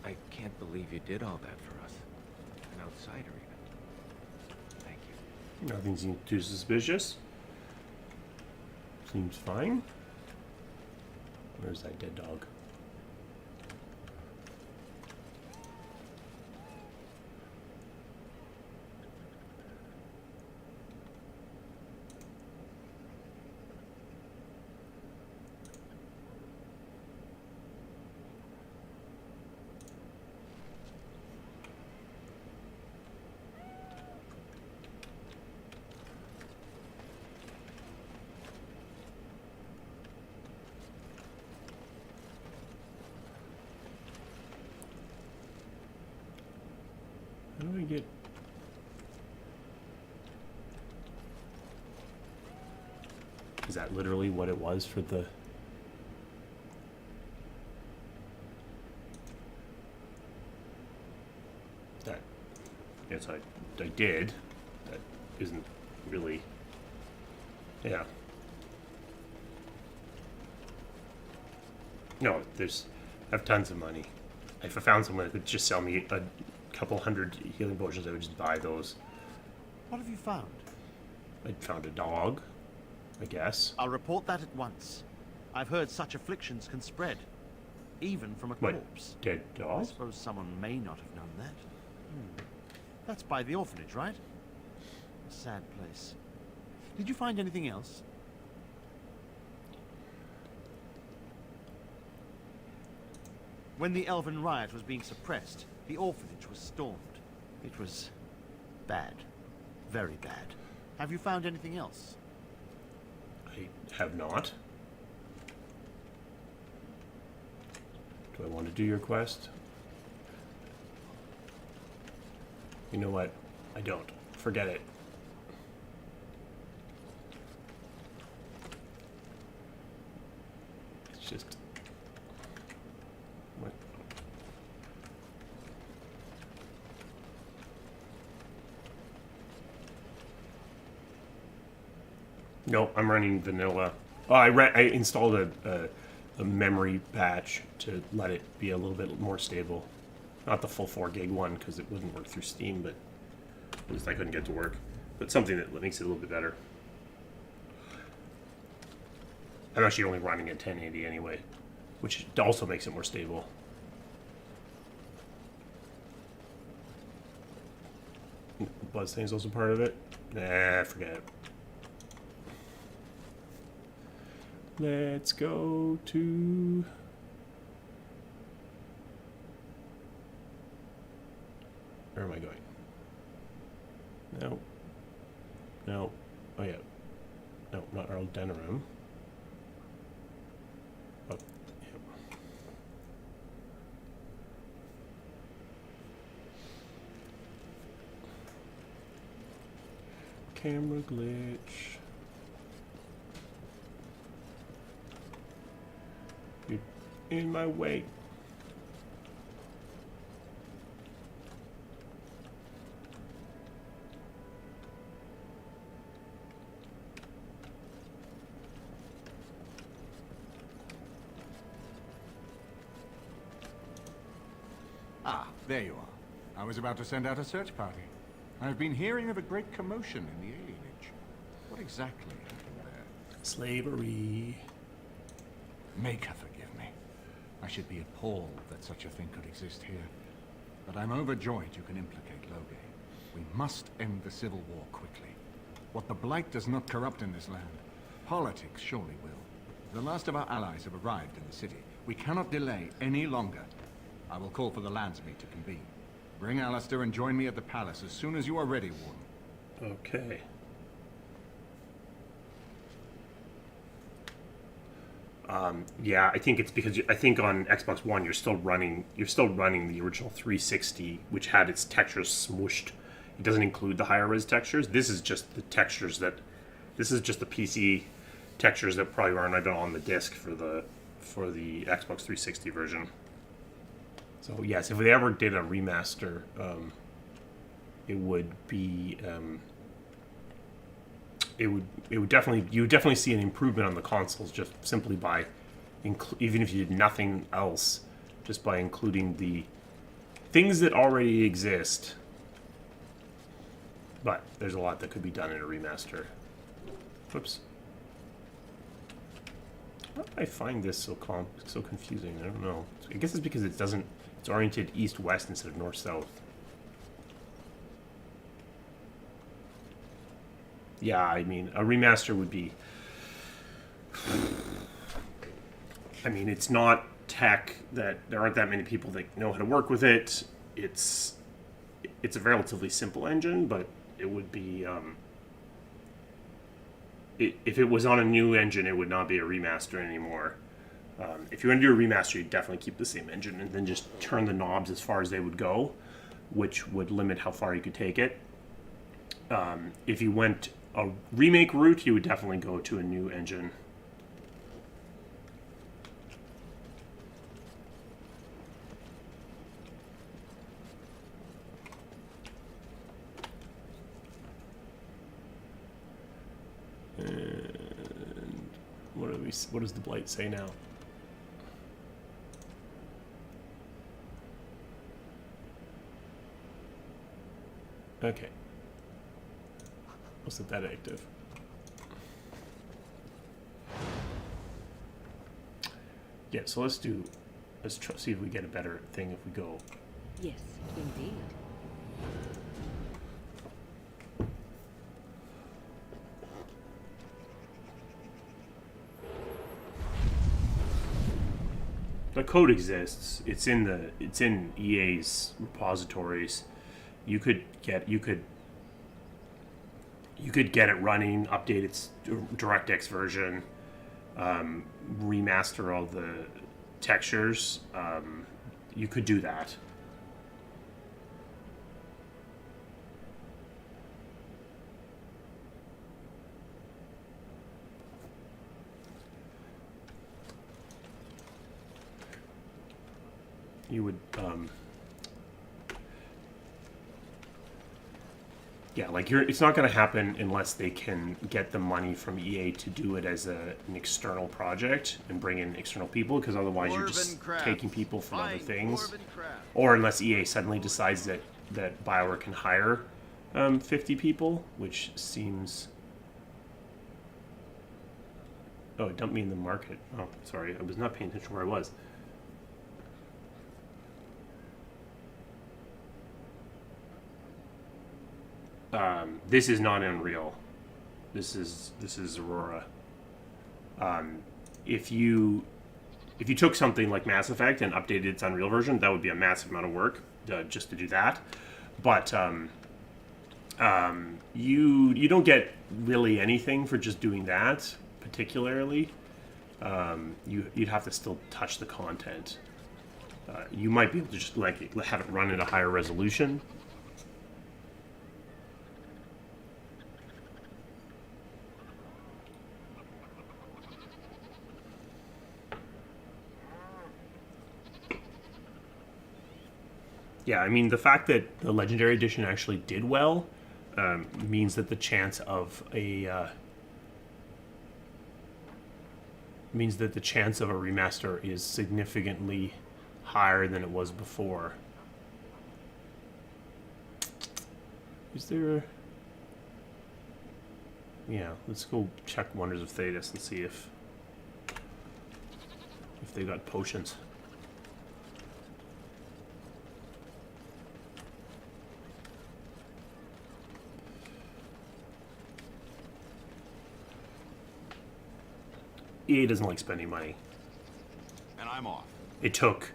I can't believe you did all that for us. An outsider, even. Thank you. Nothing seems too suspicious. Seems fine. Where's that dead dog? How do I get... Is that literally what it was for the... Yes, I did. That isn't really... Yeah. No, I have tons of money. If I found someone that could just sell me a couple hundred healing potions, I would just buy those. What have you found? I found a dog, I guess. I'll report that at once. I've heard such afflictions can spread, even from a corpse. Dead dog? I suppose someone may not have known that. That's by the orphanage, right? A sad place. Did you find anything else? When the Elven riot was being suppressed, the orphanage was stormed. It was bad. Very bad. Have you found anything else? I have not. Do I want to do your quest? You know what? I don't. Forget it. It's just... What? No, I'm running vanilla. Oh, I installed a memory patch to let it be a little bit more stable. Not the full 4 gig one, because it wouldn't work through Steam, but at least I couldn't get to work. But something that makes it a little bit better. I'm actually only running at 1080 anyway, which also makes it more stable. Bloodstain's also part of it? Nah, forget it. Let's go to... Where am I going? No. No. Oh, yeah. No, not Earl Denerim. Oh, yeah. Camera glitch. You're in my way. Ah, there you are. I was about to send out a search party. I've been hearing of a great commotion in the Alienage. What exactly happened there? Slavery. Make her forgive me. I should be appalled that such a thing could exist here. But I'm overjoyed you can implicate Loge. We must end the civil war quickly. What the Blight does not corrupt in this land, politics surely will. The last of our allies have arrived in the city. We cannot delay any longer. I will call for the Landsmeet to convene. Bring Alistair and join me at the palace as soon as you are ready, Warden. Okay. Yeah, I think it's because I think on Xbox One you're still running the original 360, which had its textures smooshed. It doesn't include the higher res textures. This is just the textures that, this is just the PC textures that probably aren't even on the disc for the Xbox 360 version. So yes, if they ever did a remaster, it would be it would definitely, you would definitely see an improvement on the consoles just simply by even if you did nothing else, just by including the things that already exist. But there's a lot that could be done in a remaster. Whoops. How do I find this so confusing? I don't know. I guess it's because it's oriented east-west instead of north-south. Yeah, I mean, a remaster would be... I mean, it's not tech that... There aren't that many people that know how to work with it. It's a relatively simple engine, but it would be... if it was on a new engine, it would not be a remaster anymore. If you want to do a remaster, you'd definitely keep the same engine and then just turn the knobs as far as they would go, which would limit how far you could take it. If you went a remake route, you would definitely go to a new engine. What does the blight say now? Okay. Wasn't that active? Yeah, so let's see if we get a better thing if we go. Yes, indeed. The code exists. It's in EA's repositories. You could get it running, update its DirectX version, remaster all the textures. You could do that. You would, yeah, like it's not going to happen unless they can get the money from EA to do it as an external project and bring in external people, because otherwise you're just taking people from other things. Or unless EA suddenly decides that BioWare can hire 50 people, which seems... Oh, it dumped me in the market. Oh, sorry, I was not paying attention where I was. This is not Unreal. This is Aurora. If you took something like Mass Effect and updated its Unreal version, that would be a massive amount of work just to do that. But you don't get really anything for just doing that particularly. You'd have to still touch the content. You might be able to just like have it run at a higher resolution. Yeah, I mean, the fact that the Legendary Edition actually did well means that the chance of a remaster is significantly higher than it was before. Is there a... Yeah, let's go check Wonders of Thedas and see if they got potions. EA doesn't like spending money. And I'm off. It took...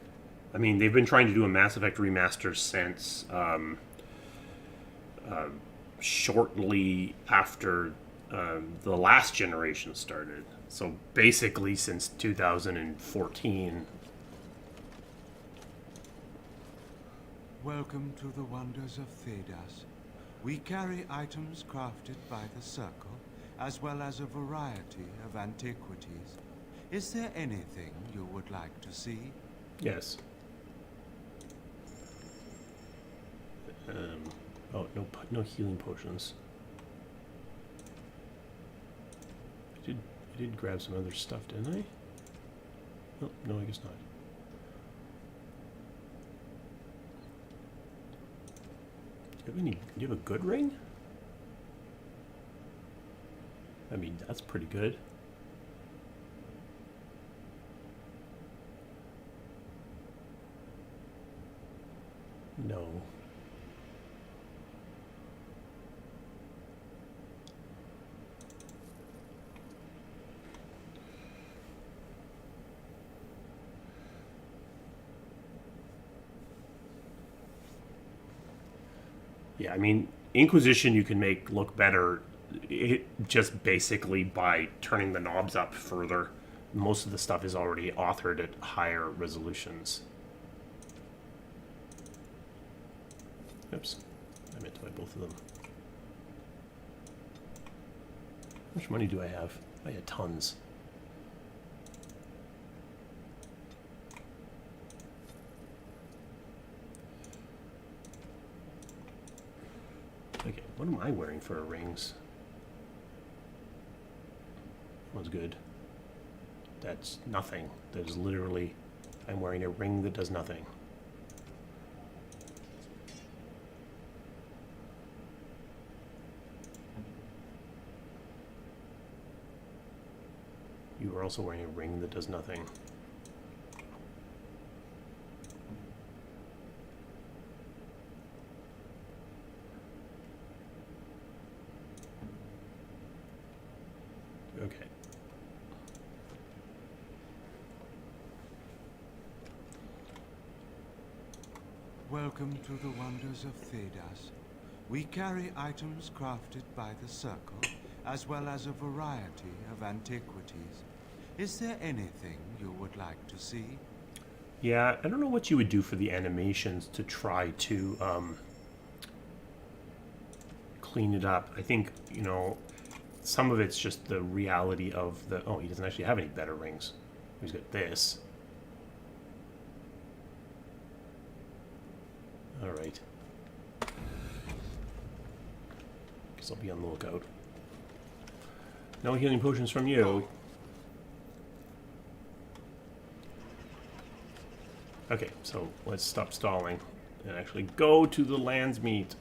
I mean, they've been trying to do a Mass Effect remaster since shortly after the last generation started. So basically since 2014. Welcome to the Wonders of Thedas. We carry items crafted by the Circle, as well as a variety of antiquities. Is there anything you would like to see? Yes. Oh, no healing potions. I did grab some other stuff, didn't I? Oh, no, I guess not. Do you have a good ring? I mean, that's pretty good. No. Yeah, I mean, Inquisition you can make look better just basically by turning the knobs up further. Most of the stuff is already authored at higher resolutions. Oops, I meant to buy both of them. How much money do I have? I had tons. Okay, what am I wearing for rings? That one's good. That's nothing. There's literally... I'm wearing a ring that does nothing. You are also wearing a ring that does nothing. Okay. Welcome to the wonders of Thedas. We carry items crafted by the Circle, as well as a variety of antiquities. Is there anything you would like to see? Yeah, I don't know what you would do for the animations to try to clean it up. I think, you know, some of it's just the reality of the... Oh, he doesn't actually have any better rings. He's got this. Alright. Guess I'll be on the lookout. No healing potions from you. Okay, so let's stop stalling and actually go to the Landsmeet.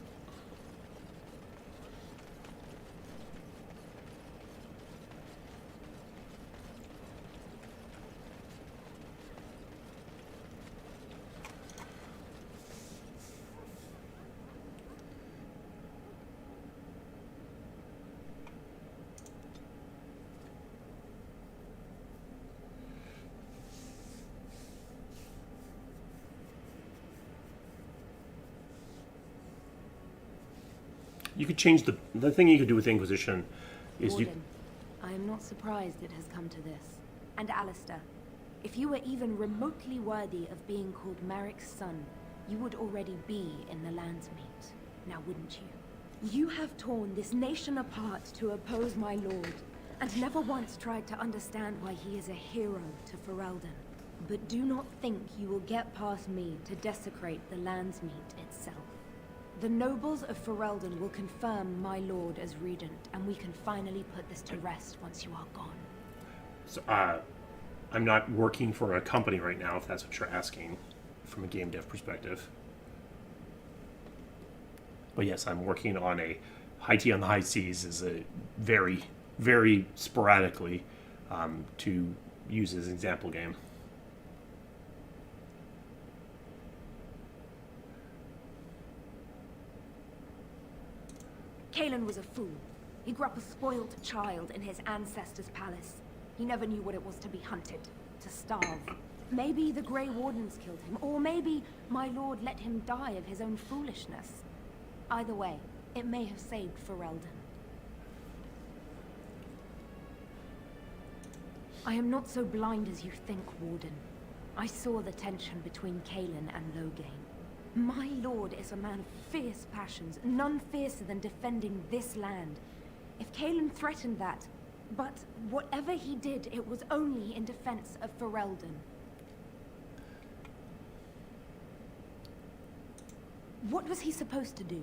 You could change the thing you could do with Inquisition is Warden, I am not surprised it has come to this. And Alistair, if you were even remotely worthy of being called Merrick's son, you would already be in the Landsmeet. Now wouldn't you? You have torn this nation apart to oppose my lord, and never once tried to understand why he is a hero to Ferelden. But do not think you will get past me to desecrate the Landsmeet itself. The nobles of Ferelden will confirm my lord as regent, and we can finally put this to rest once you are gone. So, I'm not working for a company right now, if that's what you're asking, from a game dev perspective. But yes, I'm working on a High Tea on the High Seas is a very, very sporadically to use as an example game. Kalen was a fool. He grew up a spoiled child in his ancestors' palace. He never knew what it was to be hunted, to starve. Maybe the Grey Wardens killed him, or maybe my lord let him die of his own foolishness. Either way, it may have saved Ferelden. I am not so blind as you think, Warden. I saw the tension between Kalen and Loghain. My lord is a man of fierce passions, none fiercer than defending this land. If Kalen threatened that, but whatever he did, it was only in defense of Ferelden. What was he supposed to do?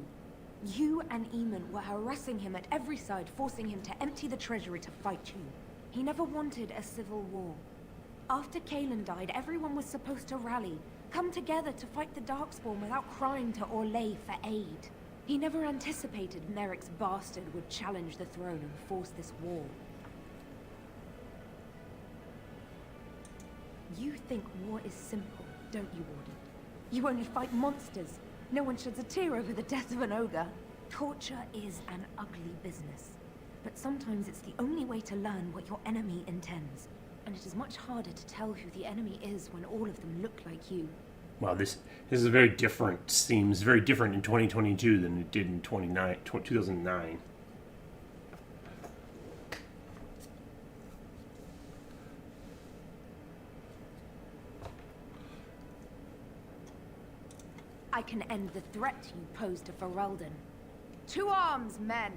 You and Eamon were harassing him at every side, forcing him to empty the treasury to fight you. He never wanted a civil war. After Kalen died, everyone was supposed to rally, come together to fight the Darkspawn without crying to Orlais for aid. He never anticipated Merrick's bastard would challenge the throne and force this war. You think war is simple, don't you, Warden? You only fight monsters. No one sheds a tear over the death of an ogre. Torture is an ugly business. But sometimes it's the only way to learn what your enemy intends. And it is much harder to tell who the enemy is when all of them look like you. Wow, this is a very different, seems very different in 2022 than it did in 2009. I can end the threat you pose to Ferelden. To arms, men!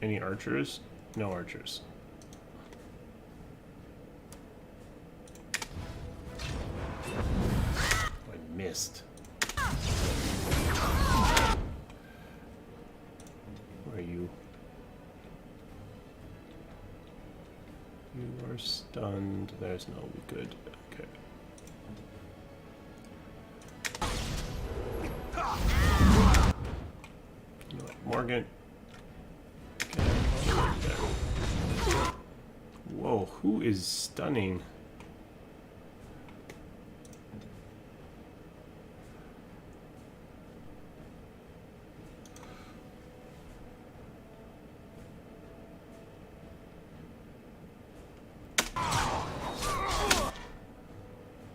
Any archers? No archers. I missed. Where are you? You're stunned. There's no good. Okay. You know what, Morgan. Okay. Whoa, who is stunning?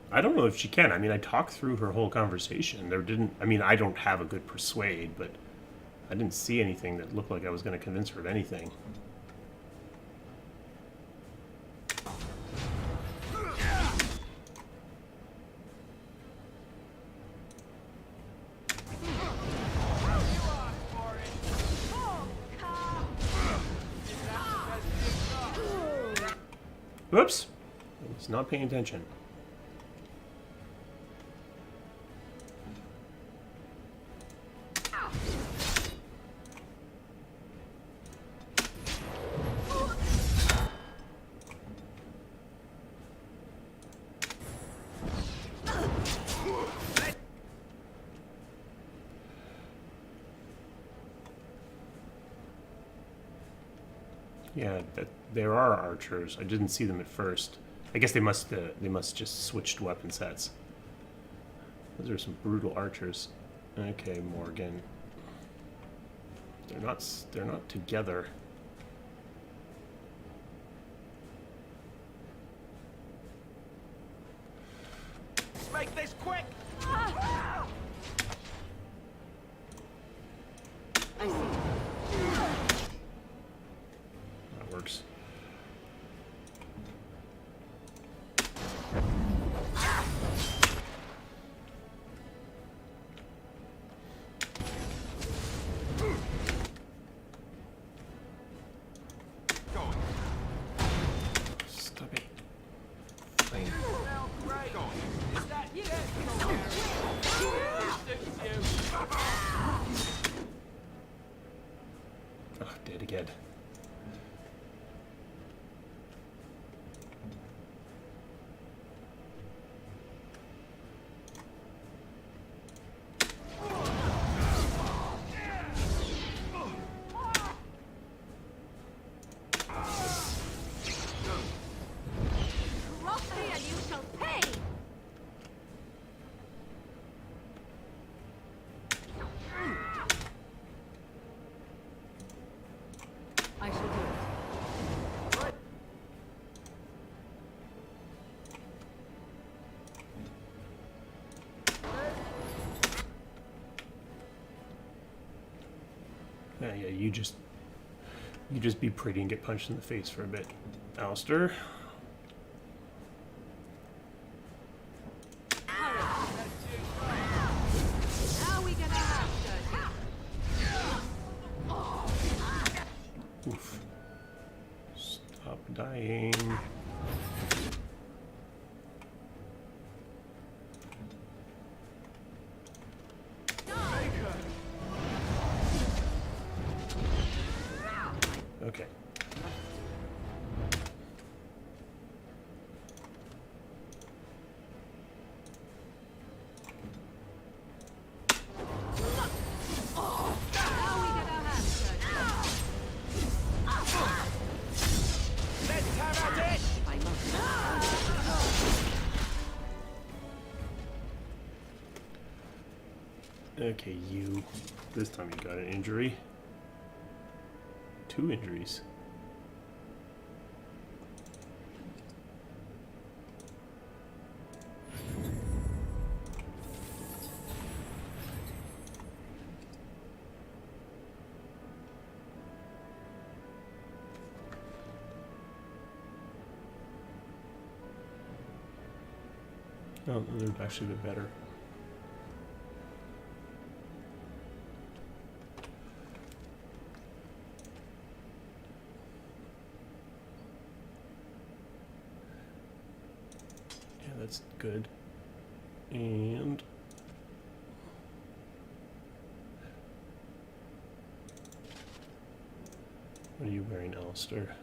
I don't know if she can. I mean, I talked through her whole conversation. I mean, I don't have a good persuade, but I didn't see anything that looked like I was going to convince her of anything. Whoops! I was not paying attention. Yeah, there are archers. I didn't see them at first. I guess they must just switched weapon sets. Those are some brutal archers. Okay, Morgan. They're not together. Let's make this quick! I see. That works. Stop it. Flame. Oh, dead again. Cross me and you shall pay! I shall do it. Yeah, you just be pretty and get punched in the face for a bit. Alistair. Now we gonna have Oof. Stop dying. Okay. Okay, you. This time you got an injury. 2 injuries. Oh, they're actually a bit better. Yeah, that's good. And what are you wearing, Alistair?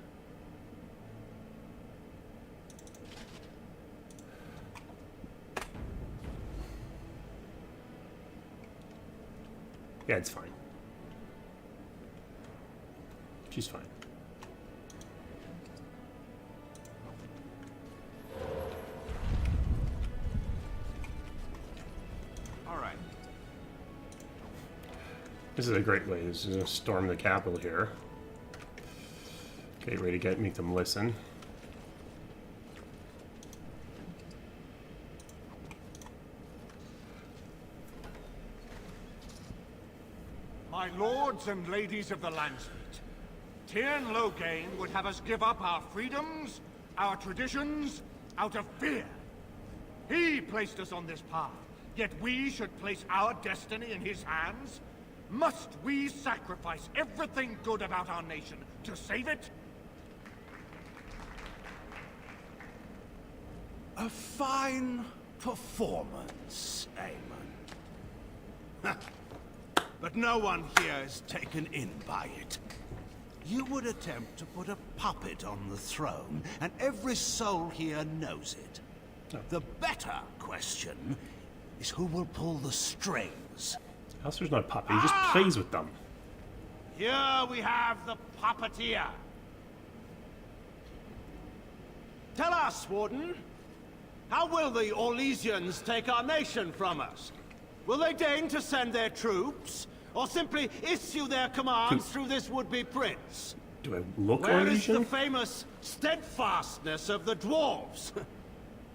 Yeah, it's fine. She's fine. All right. This is a great way. This is going to storm the Capitol here. Okay, ready to make them listen. My lords and ladies of the Landsmeet, Tyrn Loghain would have us give up our freedoms, our traditions, out of fear. He placed us on this path, yet we should place our destiny in his hands? Must we sacrifice everything good about our nation to save it? A fine performance, Aemon. But no one here is taken in by it. You would attempt to put a puppet on the throne, and every soul here knows it. The better question is who will pull the strings. Alistair's not a puppet, he just plays with them. Here we have the puppeteer. Tell us, Warden, how will the Orlesians take our nation from us? Will they deign to send their troops, or simply issue their commands through this would-be prince? Do I look Where is Orlesian? the famous steadfastness of the dwarves?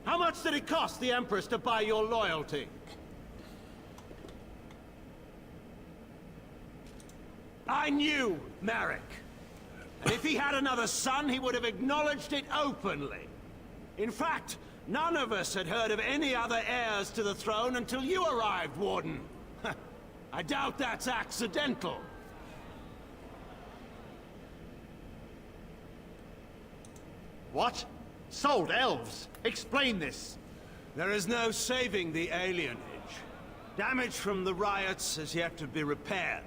How much did it cost the Empress to buy your loyalty? I knew Merrick. And if he had another son, he would have acknowledged it openly. In fact, none of us had heard of any other heirs to the throne until you arrived, Warden. I doubt that's accidental. What? Sold elves? Explain this. There is no saving the alienage. Damage from the riots has yet to be repaired.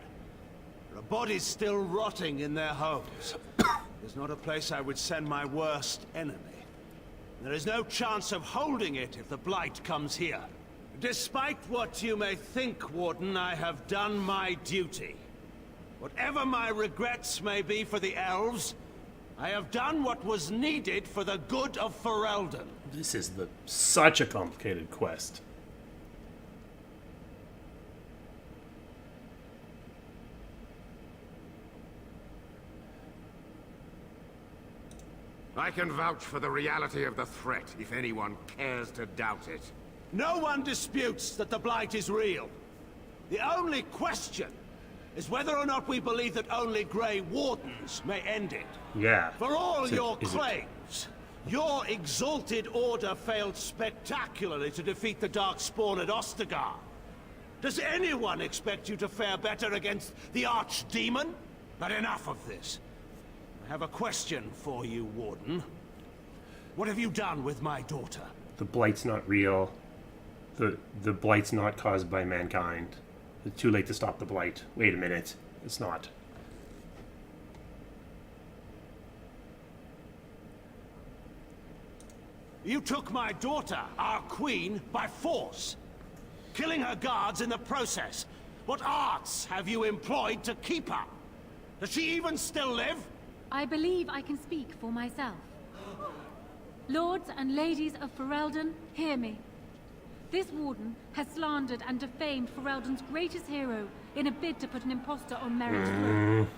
There are bodies still rotting in their homes. There's not a place I would send my worst enemy. There is no chance of holding it if the Blight comes here. Despite what you may think, Warden, I have done my duty. Whatever my regrets may be for the elves, I have done what was needed for the good of Ferelden. This is such a complicated quest. I can vouch for the reality of the threat, if anyone cares to doubt it. No one disputes that the Blight is real. The only question is whether or not we believe that only Grey Wardens may end it. Yeah. For all your claims, your exalted order failed spectacularly to defeat the Darkspawn at Ostagar. Does anyone expect you to fare better against the Archdemon? But enough of this. I have a question for you, Warden. What have you done with my daughter? The Blight's not real. The Blight's not caused by mankind. It's too late to stop the Blight. Wait a minute. It's not. You took my daughter, our queen, by force, killing her guards in the process. What arts have you employed to keep her? Does she even still live? I believe I can speak for myself. Lords and ladies of Ferelden, hear me. This warden has slandered and defamed Ferelden's greatest hero in a bid to put an impostor on Merrick's throne.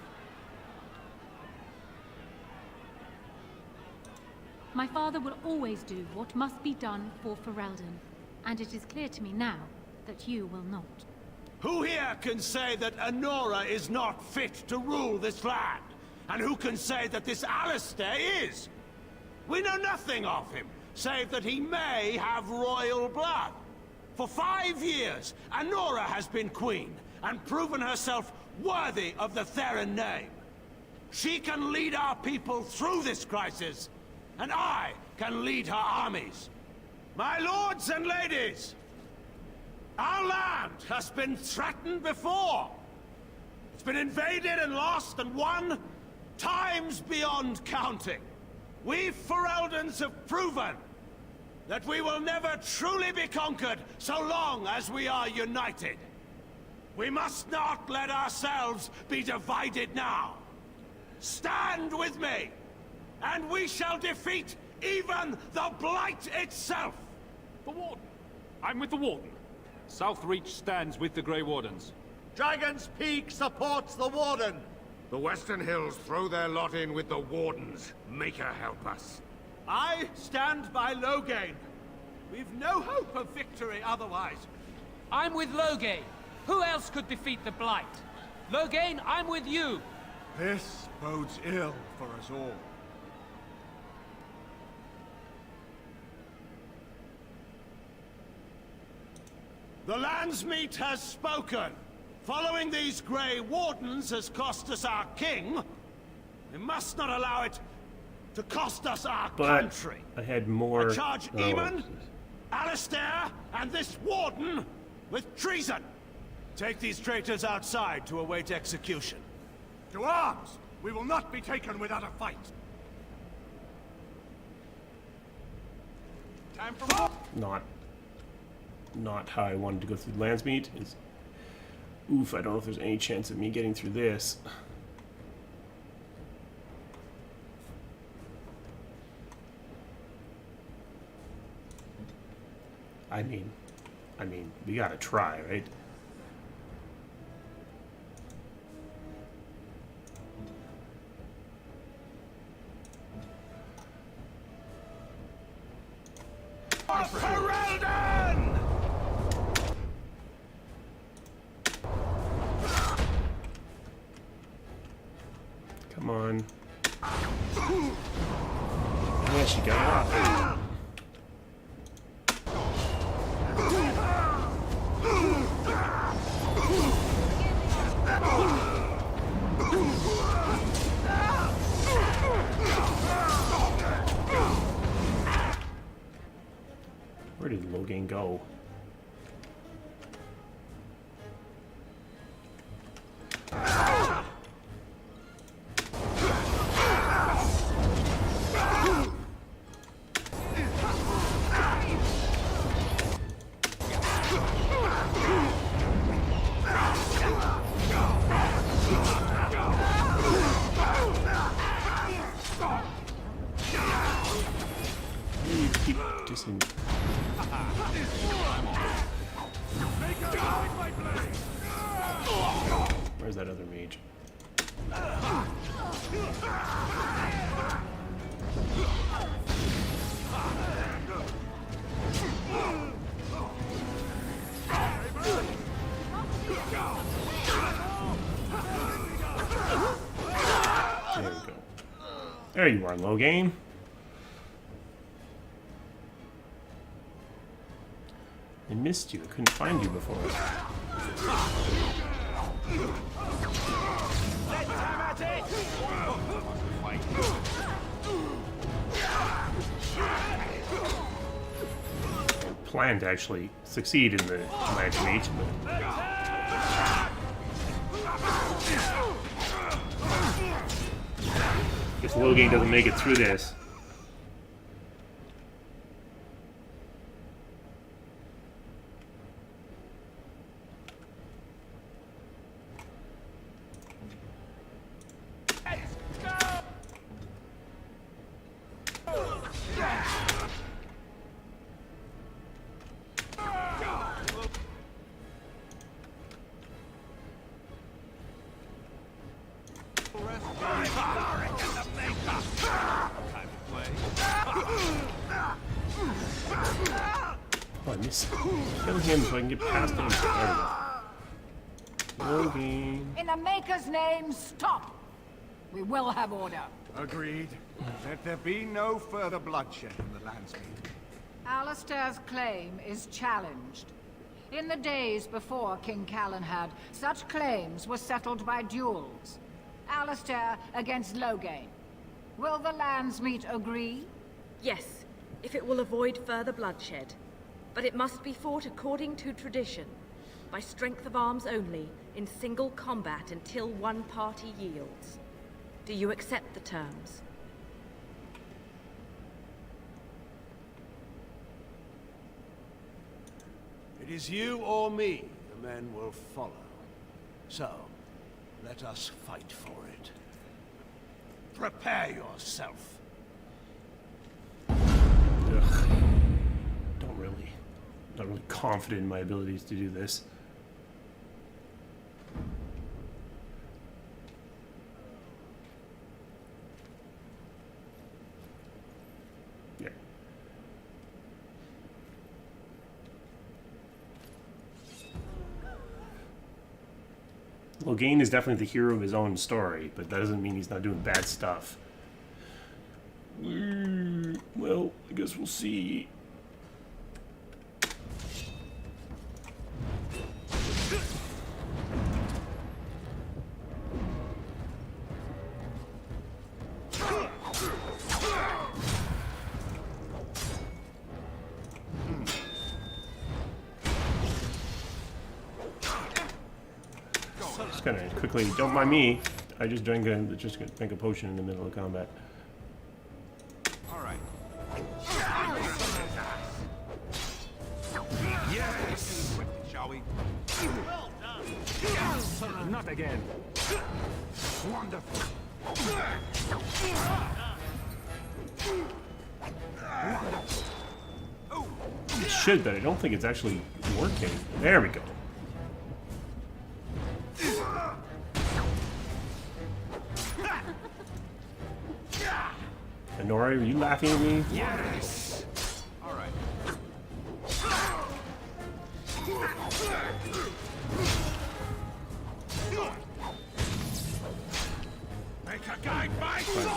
My father will always do what must be done for Ferelden, and it is clear to me now that you will not. Who here can say that Anora is not fit to rule this land? And who can say that this Alistair is? We know nothing of him, save that he may have royal blood. For 5 years, Anora has been queen, and proven herself worthy of the Theron name. She can lead our people through this crisis, and I can lead her armies. My lords and ladies, our land has been threatened before. It's been invaded and lost and won times beyond counting. We Fereldans have proven that we will never truly be conquered so long as we are united. We must not let ourselves be divided now. Stand with me, and we shall defeat even the Blight itself! The Warden. I'm with the Warden. Southreach stands with the Grey Wardens. Dragon's Peak supports the Warden! The Western Hills throw their lot in with the Wardens. Make her help us. I stand by Loghain. We've no hope of victory otherwise. I'm with Loghain. Who else could defeat the Blight? Loghain, I'm with you. This bodes ill for us all. The Landsmeet has spoken. Following these Grey Wardens has cost us our king. We must not allow it to cost us our country. I had more. I charge Eamon, Alistair, and this Warden with treason. Take these traitors outside to await execution. To arms! We will not be taken without a fight. Time for more. Not how I wanted to go through Landsmeet. Oof, I don't know if there's any chance of me getting through this. I mean, we gotta try, right? Ferelden! Come on. Yeah, she got off. Where did Loghain go? Where's that other mage? There we go. There you are, Loghain. I missed you. I couldn't find you before. Let's have at it! I planned to actually succeed in the Landsmeet, but guess Loghain doesn't make it through this. Oh, I missed. Kill him so I can get past him. Loghain. In the Maker's name, stop! We will have order. Agreed. Let there be no further bloodshed in the Landsmeet. Alistair's claim is challenged. In the days before King Calenhad, such claims were settled by duels. Alistair against Loghain. Will the Landsmeet agree? Yes, if it will avoid further bloodshed. But it must be fought according to tradition, by strength of arms only, in single combat until one party yields. Do you accept the terms? It is you or me the men will follow. So, let us fight for it. Prepare yourself. Ugh. Not really confident in my abilities to do this. Yeah. Logain is definitely the hero of his own story, but that doesn't mean he's not doing bad stuff. Well, I guess we'll see. Just gonna quickly, don't mind me. I just drank a potion in the middle of combat. All right. Yes. Shall we? Well done. Not again. Wonderful. It should, but I don't think it's actually working. There we go. Nora, are you laughing at me? Yes. All right. Make a guide my sword.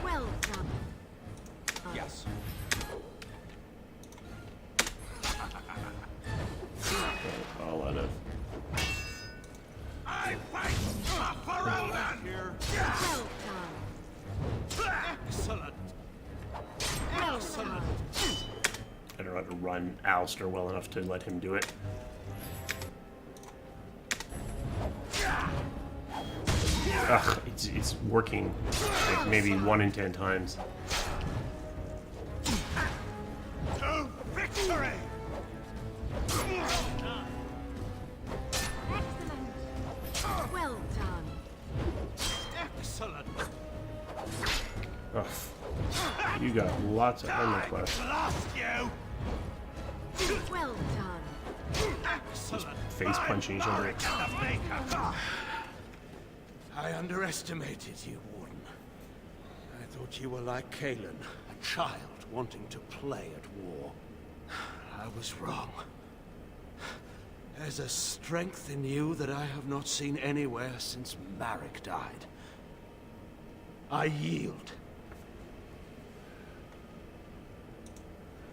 Well done. Yes. All out of. I fight for Roland here. Well done. Excellent. Excellent. I don't know how to run Alistair well enough to let him do it. Ugh, it's working like maybe 1 in 10 times. To victory! Well done. Excellent. Ugh. You got lots of armor class. Blast you! Well done. Excellent. Face punching each other. I underestimated you, Warden. I thought you were like Kalen, a child wanting to play at war. I was wrong. There's a strength in you that I have not seen anywhere since Marek died. I yield.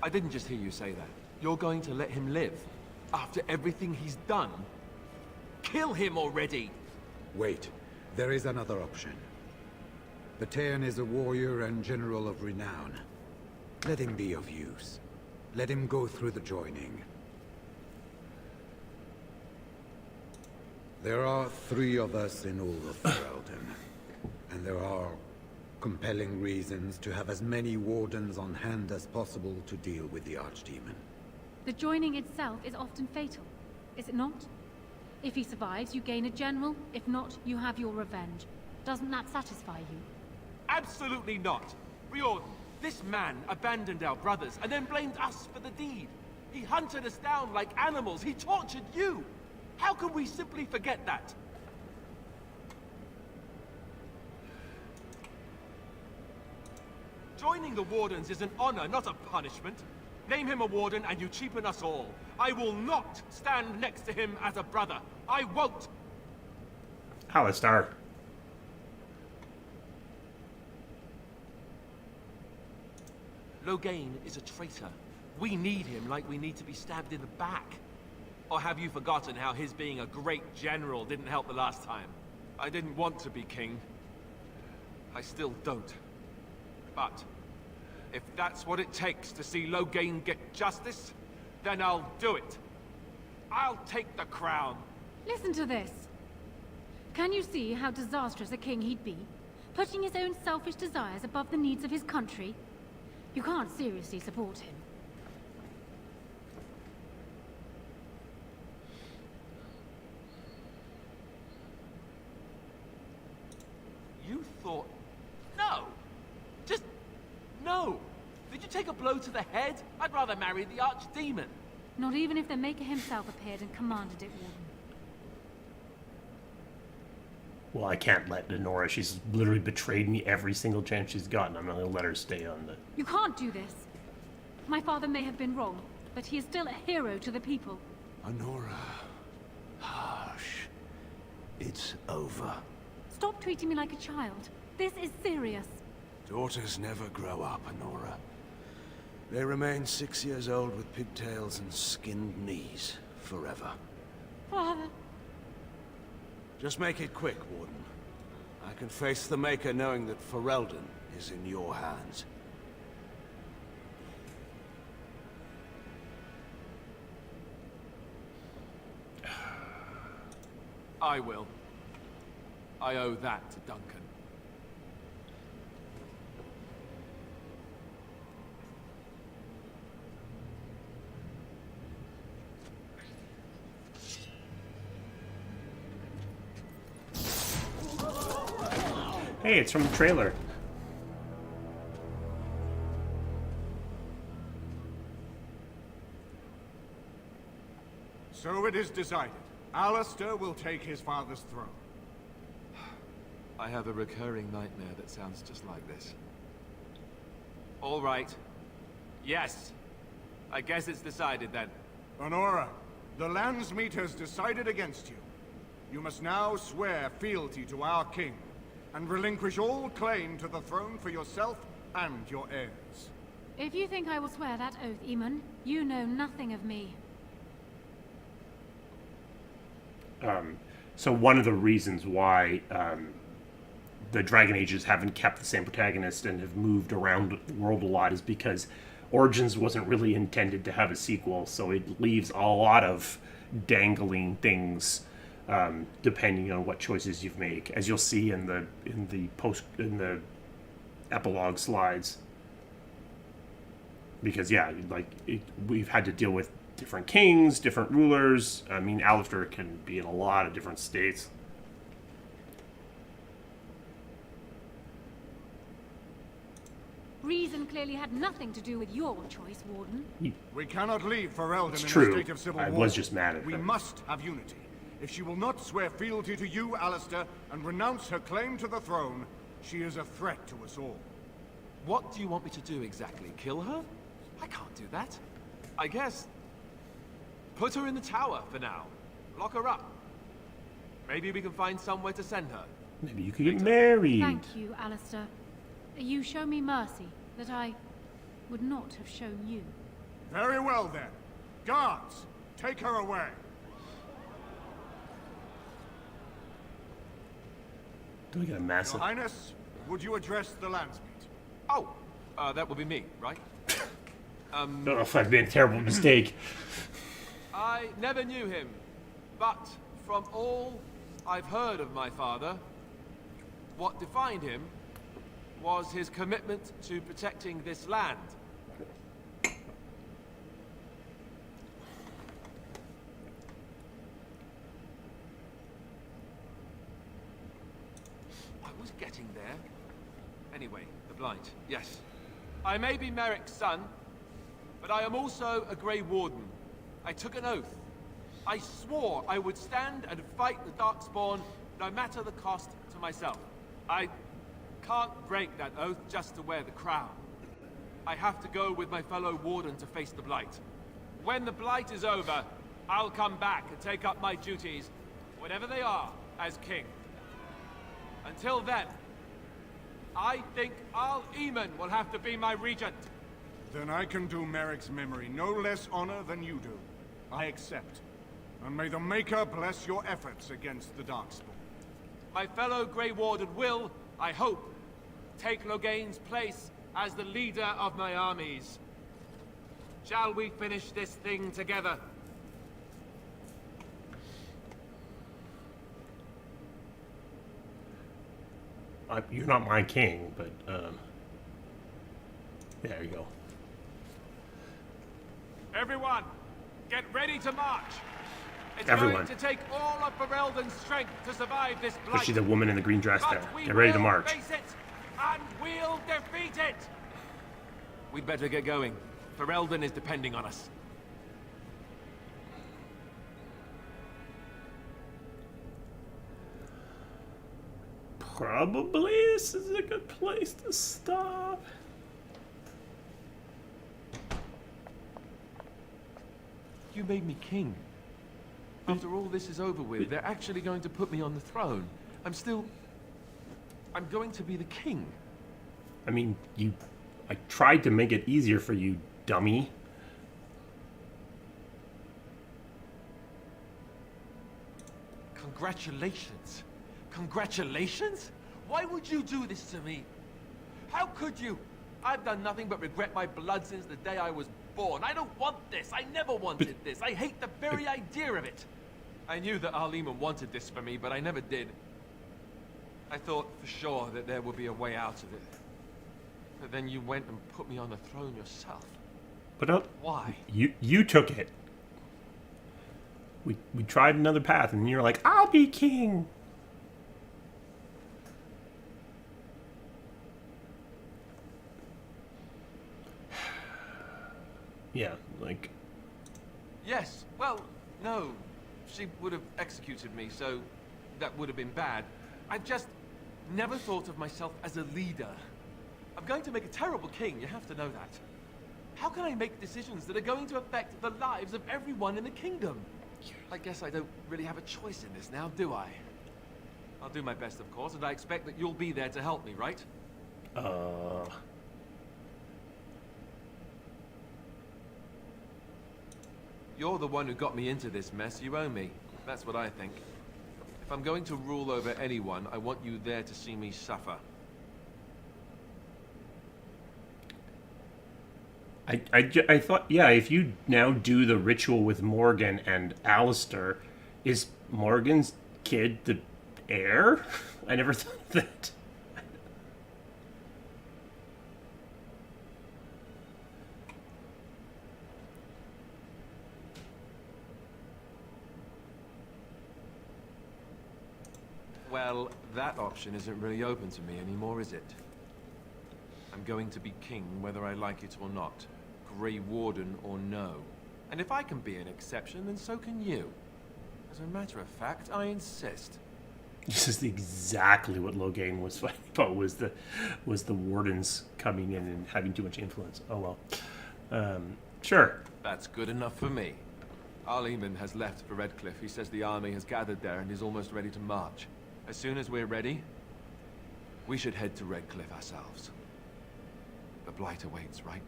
I didn't just hear you say that. You're going to let him live? After everything he's done? Kill him already! Wait. There is another option. Batean is a warrior and general of renown. Let him be of use. Let him go through the joining. There are 3 of us in all of Ferelden, and there are compelling reasons to have as many wardens on hand as possible to deal with the Archdemon. The joining itself is often fatal, is it not? If he survives, you gain a general. If not, you have your revenge. Doesn't that satisfy you? Absolutely not! Riordan, this man abandoned our brothers and then blamed us for the deed. He hunted us down like animals. He tortured you! How can we simply forget that? Joining the Wardens is an honor, not a punishment. Name him a Warden and you cheapen us all. I will not stand next to him as a brother. I won't! Alistair. Logain is a traitor. We need him like we need to be stabbed in the back. Or have you forgotten how his being a great general didn't help the last time? I didn't want to be king. I still don't. But if that's what it takes to see Logain get justice, then I'll do it. I'll take the crown. Listen to this. Can you see how disastrous a king he'd be? Putting his own selfish desires above the needs of his country? You can't seriously support him. blow to the head? I'd rather marry the archdemon. Not even if the Maker himself appeared and commanded it, Warden. Well, I can't let Lenora. She's literally betrayed me every single chance she's gotten. I'm not going to let her stay on the... You can't do this. My father may have been wrong, but he is still a hero to the people. Honora. Hush. It's over. Stop treating me like a child. This is serious. Daughters never grow up, Honora. They remain 6 years old with pigtails and skinned knees forever. Father. Just make it quick, Warden. I can face the Maker knowing that Ferelden is in your hands. I will. I owe that to Duncan. Hey, it's from the trailer. So it is decided. Alistair will take his father's throne. I have a recurring nightmare that sounds just like this. All right. Yes. I guess it's decided then. Honora, the Landsmeet has decided against you. You must now swear fealty to our king, and relinquish all claim to the throne for yourself and your heirs. If you think I will swear that oath, Eamon, you know nothing of me. So one of the reasons why the Dragon Ages haven't kept the same protagonist and have moved around the world a lot is because Origins wasn't really intended to have a sequel, so it leaves a lot of dangling things depending on what choices you make, as you'll see in the epilogue slides. Because yeah, we've had to deal with different kings, different rulers. I mean, Alistair can be in a lot of different states. Reason clearly had nothing to do with your choice, Warden. We cannot leave Ferelden in true. a state of civil war. I was just mad at We her. must have unity. If she will not swear fealty to you, Alistair, and renounce her claim to the throne, she is a threat to us all. What do you want me to do exactly? Kill her? I can't do that. I guess... put her in the tower for now. Lock her up. Maybe we can find somewhere to send her. Maybe you could get married. Thank you, Alistair. You show me mercy that I would not have shown you. Very well, then. Guards, take her away. Do we get a massive... Your Highness, would you address the Landsmeet? Oh, that would be me, right? I don't know if I've made a terrible mistake. I never knew him, but from all I've heard of my father, what defined him was his commitment to protecting this land. I was getting there. Anyway, the blind, yes. I may be Merrick's son, but I am also a Grey Warden. I took an oath. I swore I would stand and fight the Darkspawn, no matter the cost to myself. I can't break that oath just to wear the crown. I have to go with my fellow Warden to face the Blight. When the Blight is over, I'll come back and take up my duties, whatever they are, as king. Until then, I think Al Eamon will have to be my regent. Then I can do Merrick's memory no less honor than you do. I accept. And may the Maker bless your efforts against the Darkspawn. My fellow Grey Warden will, I hope, take Loghain's place as the leader of my armies. Shall we finish this thing together? You're not my king, but there you go. Everyone, get ready to march. It's Everyone. going to take all of Ferelden's strength to survive this blight. Especially the woman in the green dress But there. we Get ready to will march. face it, and we'll defeat it. We'd better get going. Ferelden is depending on us. Probably this is a good place to stop. You made me king. After all this is over with, they're actually going to put me on the throne. I'm going to be the king. I mean, I tried to make it easier for you, dummy. Congratulations. Congratulations? Why would you do this to me? How could you? I've done nothing but regret my blood since the day I was born. I don't want this. I never wanted this. I hate the very idea of it. I knew that Alienage wanted this for me, but I never did. I thought for sure that there would be a way out of it. But then you went and put me on the throne yourself. But why? You took it. We tried another path, and you're like, I'll be king. Yeah, like... Yes, well, no. She would have executed me, so that would have been bad. I've just never thought of myself as a leader. I'm going to make a terrible king, you have to know that. How can I make decisions that are going to affect the lives of everyone in the kingdom? I guess I don't really have a choice in this now, do I? I'll do my best, of course, and I expect that you'll be there to help me, right? You're the one who got me into this mess. You owe me. That's what I think. If I'm going to rule over anyone, I want you there to see me suffer. I thought, yeah, if you now do the ritual with Morgan and Alistair, is Morgan's kid the heir? I never thought of that. Well, that option isn't really open to me anymore, is it? I'm going to be king whether I like it or not. Grey Warden or no. And if I can be an exception, then so can you. As a matter of fact, I insist. This is exactly what Loghain was fighting about, was the wardens coming in and having too much influence. Oh well. Sure. That's good enough for me. Alienage has left for Redcliffe. He says the army has gathered there and is almost ready to march. As soon as we're ready, we should head to Redcliffe ourselves. The Blight awaits, right?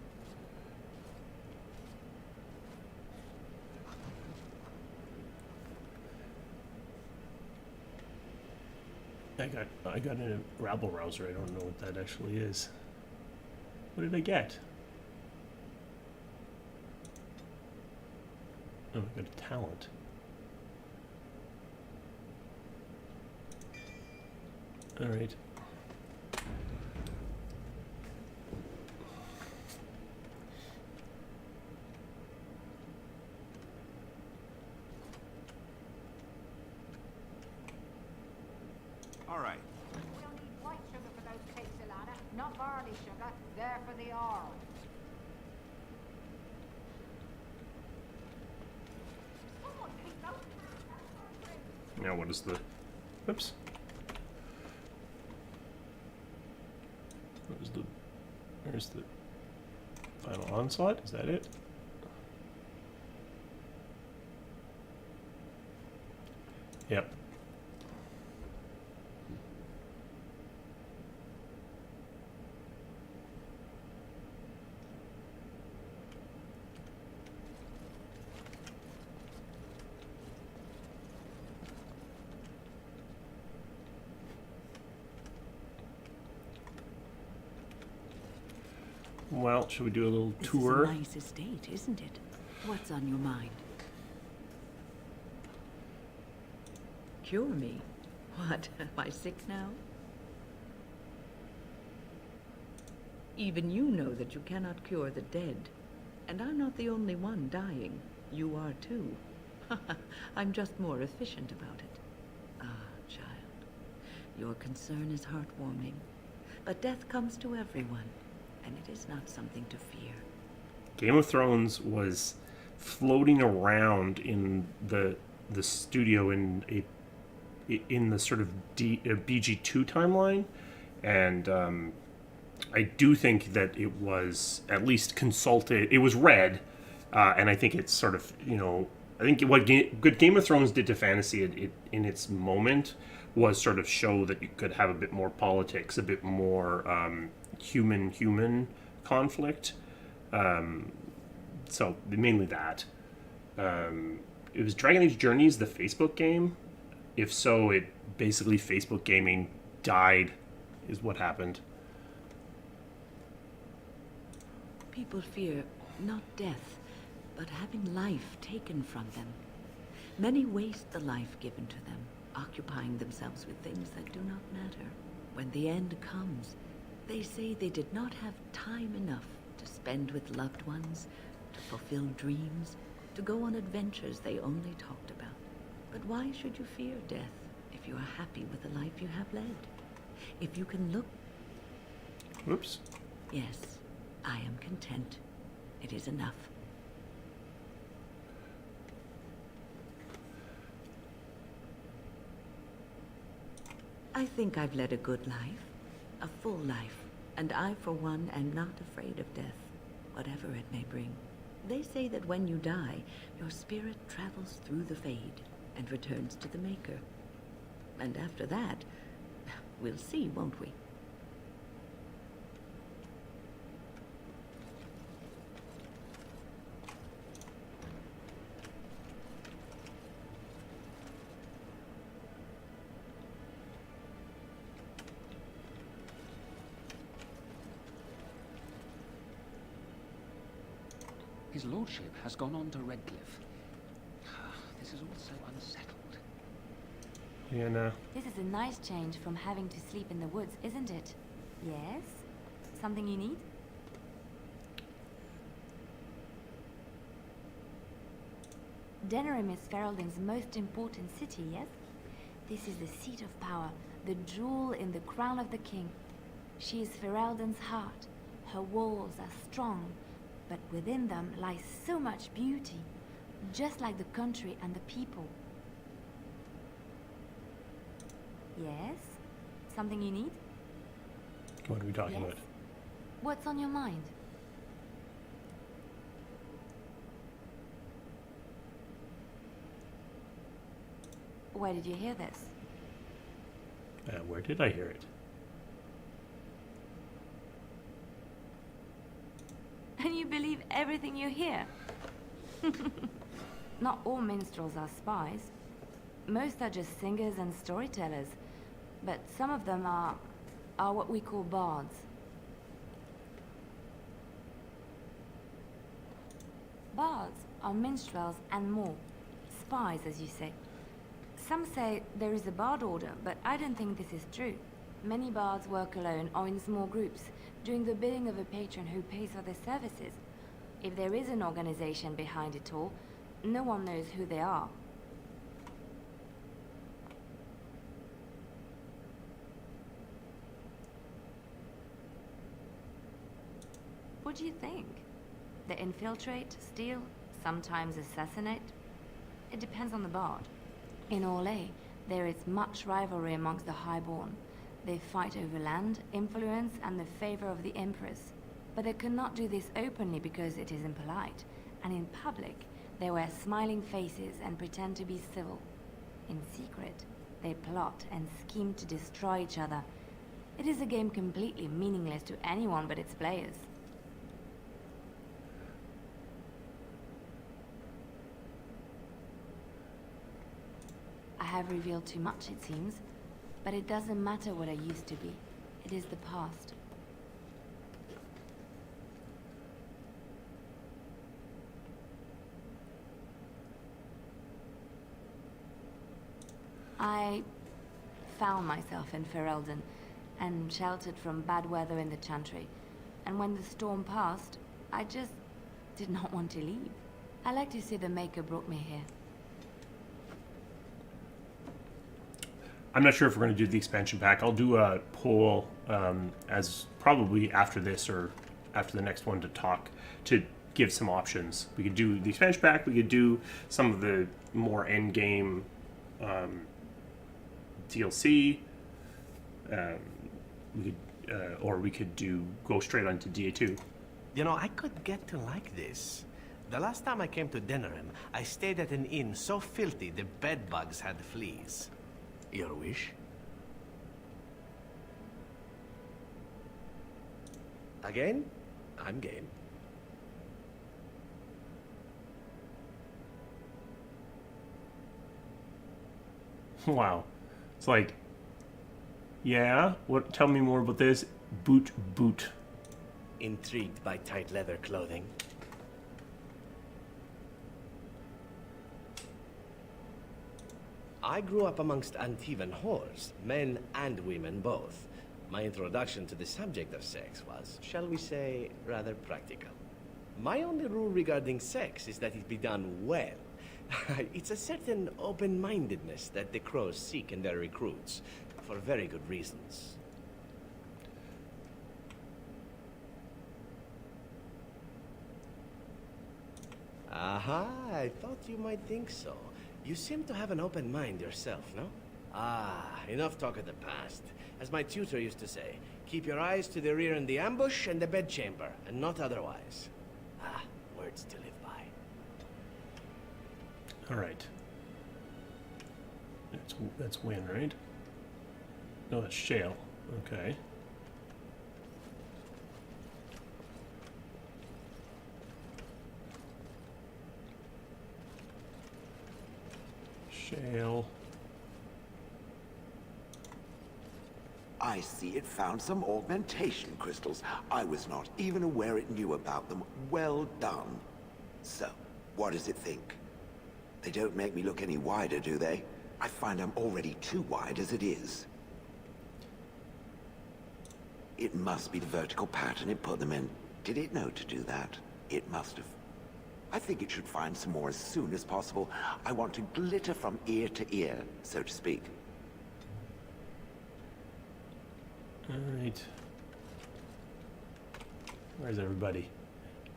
I got a rabble rouser. I don't know what that actually is. What did I get? Oh, I got a talent. All right. All right. We'll need white sugar for those cakes, Ilana, not barley sugar. They're for the Arl. Now what is the... Oops. What is the... Where's the... Final onslaught? Is that it? Yep. Well, should we do a little tour? This is a nice estate, isn't it? What's on your mind? Cure me? What, am I sick now? Even you know that you cannot cure the dead. And I'm not the only one dying. You are too. I'm just more efficient about it. Ah, child. Your concern is heartwarming. But death comes to everyone. and it is not something to fear. Game of Thrones was floating around in the studio in the sort of BG2 timeline, and I do think that it was at least consulted. It was read, and I think it's sort of, I think what good Game of Thrones did to fantasy it in its moment was sort of show that you could have a bit more politics, a bit more human conflict. So mainly that. It was Dragon Age Journeys, the Facebook game. If so, it basically Facebook gaming died, is what happened. People fear not death, but having life taken from them. Many waste the life given to them, occupying themselves with things that do not matter. When the end comes, they say they did not have time enough to spend with loved ones, to fulfill dreams, to go on adventures they only talked about. But why should you fear death if you are happy with the life you have led? If you can look... Whoops. Yes, I am content. It is enough. I think I've led a good life, a full life, and I, for one, am not afraid of death, whatever it may bring. They say that when you die, your spirit travels through the fade and returns to the Maker. And after that, we'll see, won't we? His lordship has gone on to Redcliffe. This is all so unsettled. Yeah, no. This is a nice change from having to sleep in the woods, isn't it? Yes? Something you need? Denerim is Ferelden's most important city, yes? This is the seat of power, the jewel in the crown of the king. She is Ferelden's heart. Her walls are strong, but within them lies so much beauty, just like the country and the people. Yes? Something you need? What are we talking about? What's on your mind? Where did you hear this? Where did I hear it? And you believe everything you hear? Not all minstrels are spies. Most are just singers and storytellers. But some of them are what we call bards. Bards are minstrels and more. Spies, as you say. Some say there is a bard order, but I don't think this is true. Many bards work alone or in small groups, doing the bidding of a patron who pays for their services. If there is an organization behind it all, no one knows who they are. What do you think? They infiltrate, steal, sometimes assassinate? It depends on the bard. In Orlais, there is much rivalry amongst the Highborn. They fight over land, influence, and the favor of the Empress. But they cannot do this openly because it is impolite, and in public, they wear smiling faces and pretend to be civil. In secret, they plot and scheme to destroy each other. It is a game completely meaningless to anyone but its players. I have revealed too much, it seems. But it doesn't matter what I used to be. It is the past. I found myself in Ferelden and sheltered from bad weather in the Chantry. And when the storm passed, I just did not want to leave. I like to say the Maker brought me here. I'm not sure if we're going to do the expansion pack. I'll do a poll as probably after this or after the next one to talk, to give some options. We could do the expansion pack, we could do some of the more end game DLC, or we could go straight on to DA2. You know, I could get to like this. The last time I came to Denerim, I stayed at an inn so filthy the bed bugs had fleas. Your wish? Again? I'm game. Wow. It's like, yeah, what? Tell me more about this. Boot. Intrigued by tight leather clothing? I grew up amongst Antivan whores, men and women both. My introduction to the subject of sex was, shall we say, rather practical. My only rule regarding sex is that it be done well. It's a certain open-mindedness that the Crows seek in their recruits, for very good reasons. Aha, I thought you might think so. You seem to have an open mind yourself, no? Ah, enough talk of the past. As my tutor used to say, keep your eyes to the rear in the ambush and the bedchamber, and not otherwise. Ah, words to live by. All right. That's win, right? No, that's shale. Okay. Shale. I see it found some augmentation crystals. I was not even aware it knew about them. Well done. So, what does it think? They don't make me look any wider, do they? I find I'm already too wide as it is. It must be the vertical pattern it put them in. Did it know to do that? It must have. I think it should find some more as soon as possible. I want to glitter from ear to ear, so to speak. Alright. Where's everybody?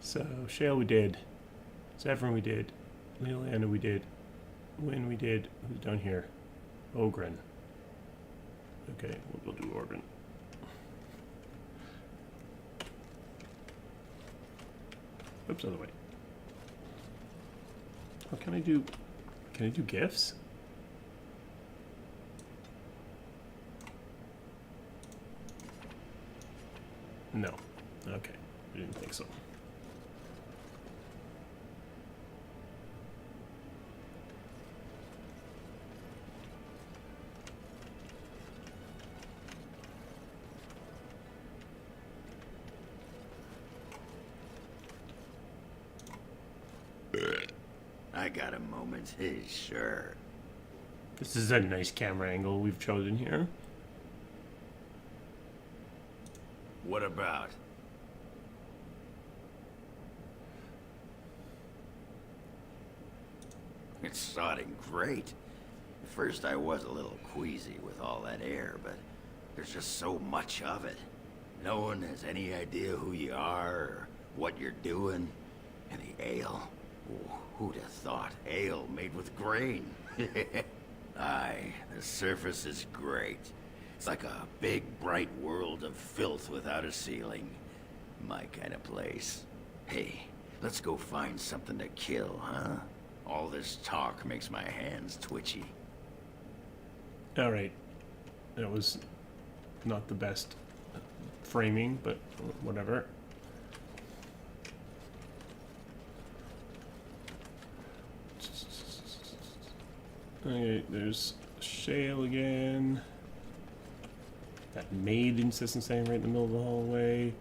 So, Shale we did. Zephyrin we did. Leolanda we did. Wynn we did. Who's down here? Ogren. Okay, we'll do Ogren. Oops, other way. Oh, can I do gifts? No. Okay. I didn't think so. I got a moment, sure. This is a nice camera angle we've chosen here. What about? It's sodding great. At first I was a little queasy with all that air, but there's just so much of it. No one has any idea who you are or what you're doing. And the ale. Ooh, who'd have thought ale made with grain? Aye, the surface is great. It's like a big, bright world of filth without a ceiling. My kind of place. Hey, let's go find something to kill, huh? All this talk makes my hands twitchy. Alright. That was not the best framing, but whatever. Okay, there's Shale again. That maid insistent staying right in the middle of the hallway.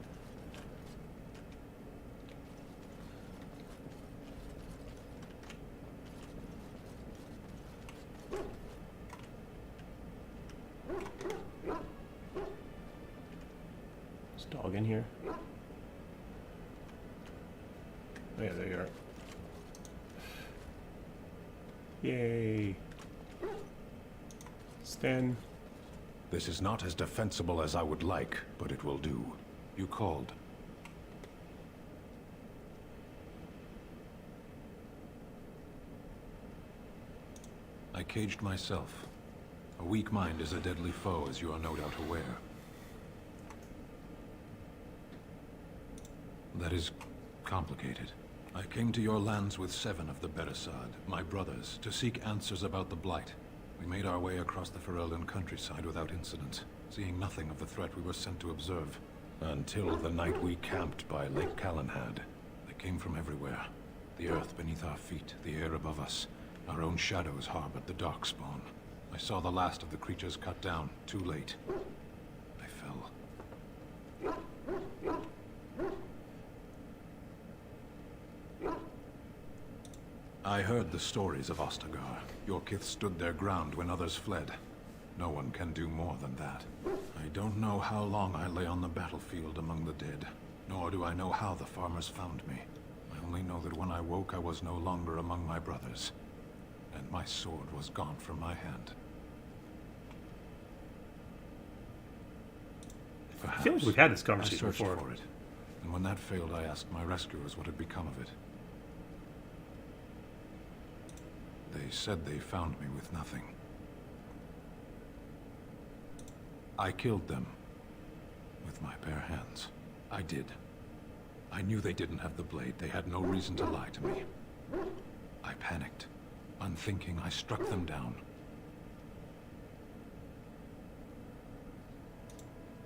Is dog in here? Oh yeah, there you are. Yay. Sten. This is not as defensible as I would like, but it will do. You called. I caged myself. A weak mind is a deadly foe, as you are no doubt aware. That is complicated. I came to your lands with 7 of the Beresad, my brothers, to seek answers about the Blight. We made our way across the Ferelden countryside without incident, seeing nothing of the threat we were sent to observe. Until the night we camped by Lake Calenhad. They came from everywhere. The earth beneath our feet, the air above us. Our own shadows harbored the Darkspawn. I saw the last of the creatures cut down, too late. I fell. I heard the stories of Ostagar. Your kith stood their ground when others fled. No one can do more than that. I don't know how long I lay on the battlefield among the dead, nor do I know how the farmers found me. I only know that when I woke I was no longer among my brothers, and my sword was gone from my hand. Perhaps I feel like we've had this conversation I searched before. for it, and when that failed I asked my rescuers what had become of it. They said they found me with nothing. I killed them. With my bare hands. I did. I knew they didn't have the blade. They had no reason to lie to me. I panicked. Unthinking, I struck them down.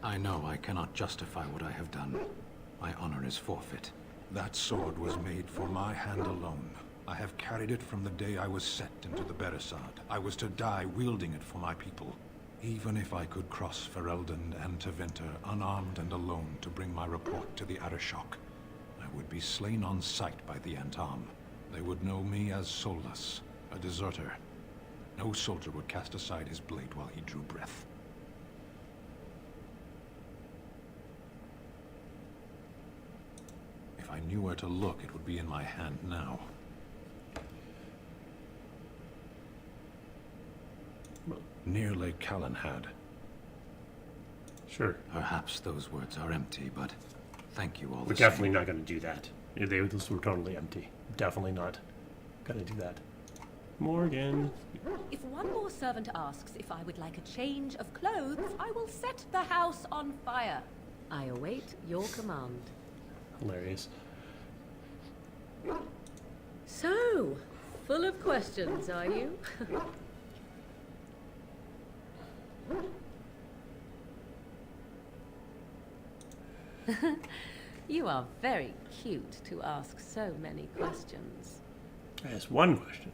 I know I cannot justify what I have done. My honor is forfeit. That sword was made for my hand alone. I have carried it from the day I was set into the Beresad. I was to die wielding it for my people. Even if I could cross Ferelden and Tevinter unarmed and alone to bring my report to the Arishok, I would be slain on sight by the Antam. They would know me as soulless, a deserter. No soldier would cast aside his blade while he drew breath. If I knew where to look, it would be in my hand now. Near Lake Calenhad. Sure. Perhaps those words are empty, but thank you all We're the definitely same. not going to do that. Those were totally empty. Definitely not going to do that. Morgan. If one more servant asks if I would like a change of clothes, I will set the house on fire. I await your command. Hilarious. So, full of questions, are you? You are very cute to ask so many questions. I asked one question.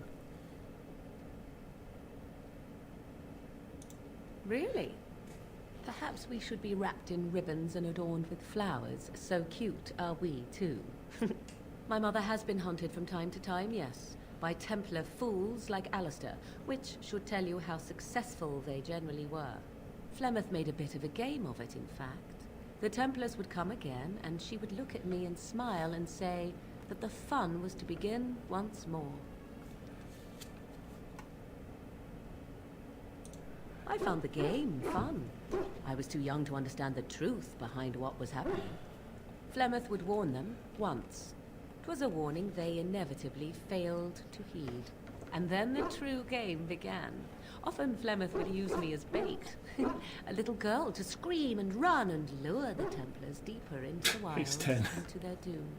Really? Perhaps we should be wrapped in ribbons and adorned with flowers. So cute are we, too. My mother has been hunted from time to time, yes, by Templar fools like Alistair, which should tell you how successful they generally were. Flemeth made a bit of a game of it, in fact. The Templars would come again, and she would look at me and smile and say that the fun was to begin once more. I found the game fun. I was too young to understand the truth behind what was happening. Flemeth would warn them once. 'Twas a warning they inevitably failed to heed. And then the true game began. Often Flemeth would use me as bait. A little girl to scream and run and lure the Templars deeper into the wilds and to their doom.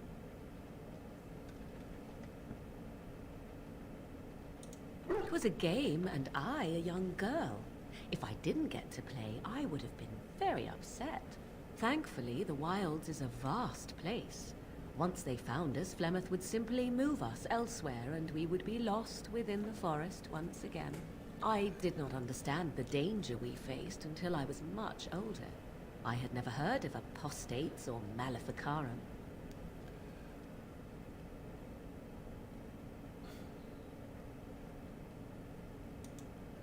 It was a game, and I a young girl. If I didn't get to play, I would have been very upset. Thankfully, the wilds is a vast place. Once they found us, Flemeth would simply move us elsewhere, and we would be lost within the forest once again. I did not understand the danger we faced until I was much older. I had never heard of apostates or maleficarum.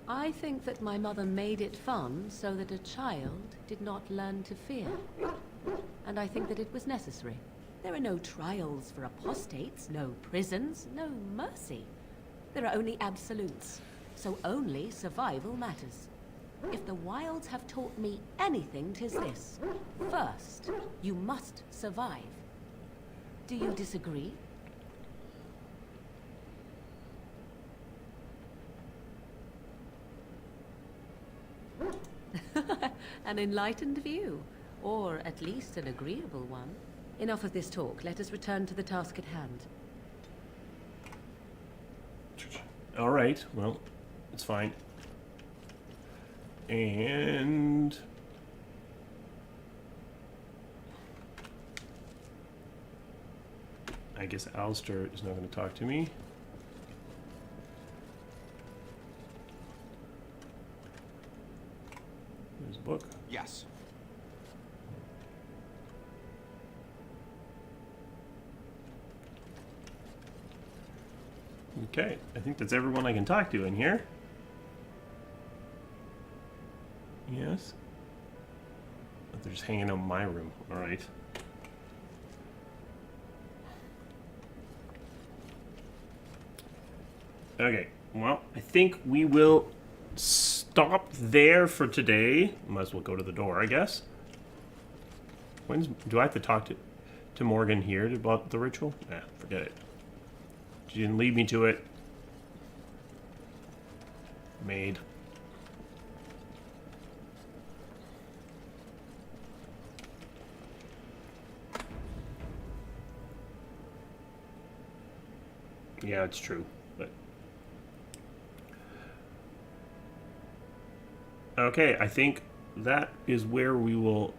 I think that my mother made it fun so that a child did not learn to fear. And I think that it was necessary. There are no trials for apostates, no prisons, no mercy. There are only absolutes, so only survival matters. If the wilds have taught me anything, 'tis this. First, you must survive. Do you disagree? An enlightened view, or at least an agreeable one. Enough of this talk. Let us return to the task at hand. All right. Well, it's fine. And I guess Alistair is not going to talk to me. There's a book. Yes. Okay, I think that's everyone I can talk to in here. Yes. But they're just hanging out in my room. All right. Okay, well, I think we will stop there for today. Might as well go to the door, I guess. Do I have to talk to Morgan here about the ritual? Nah, forget it. She didn't lead me to it. Maid. Yeah, it's true, but... Okay, I think that is where we will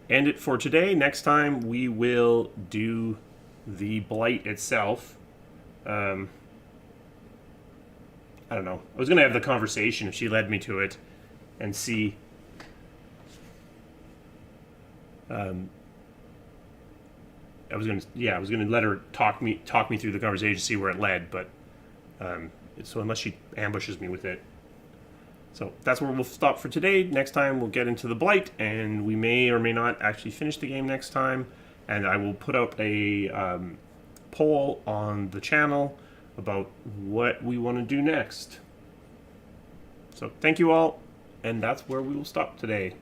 end it for today. Next time we will do the blight itself. I don't know. I was going to have the conversation if she led me to it and see... I was gonna let her talk me through the conversation, see where it led, but so unless she ambushes me with it. So that's where we'll stop for today. Next time we'll get into the blight, and we may or may not actually finish the game next time. And I will put up a poll on the channel about what we want to do next. So thank you all, and that's where we will stop today.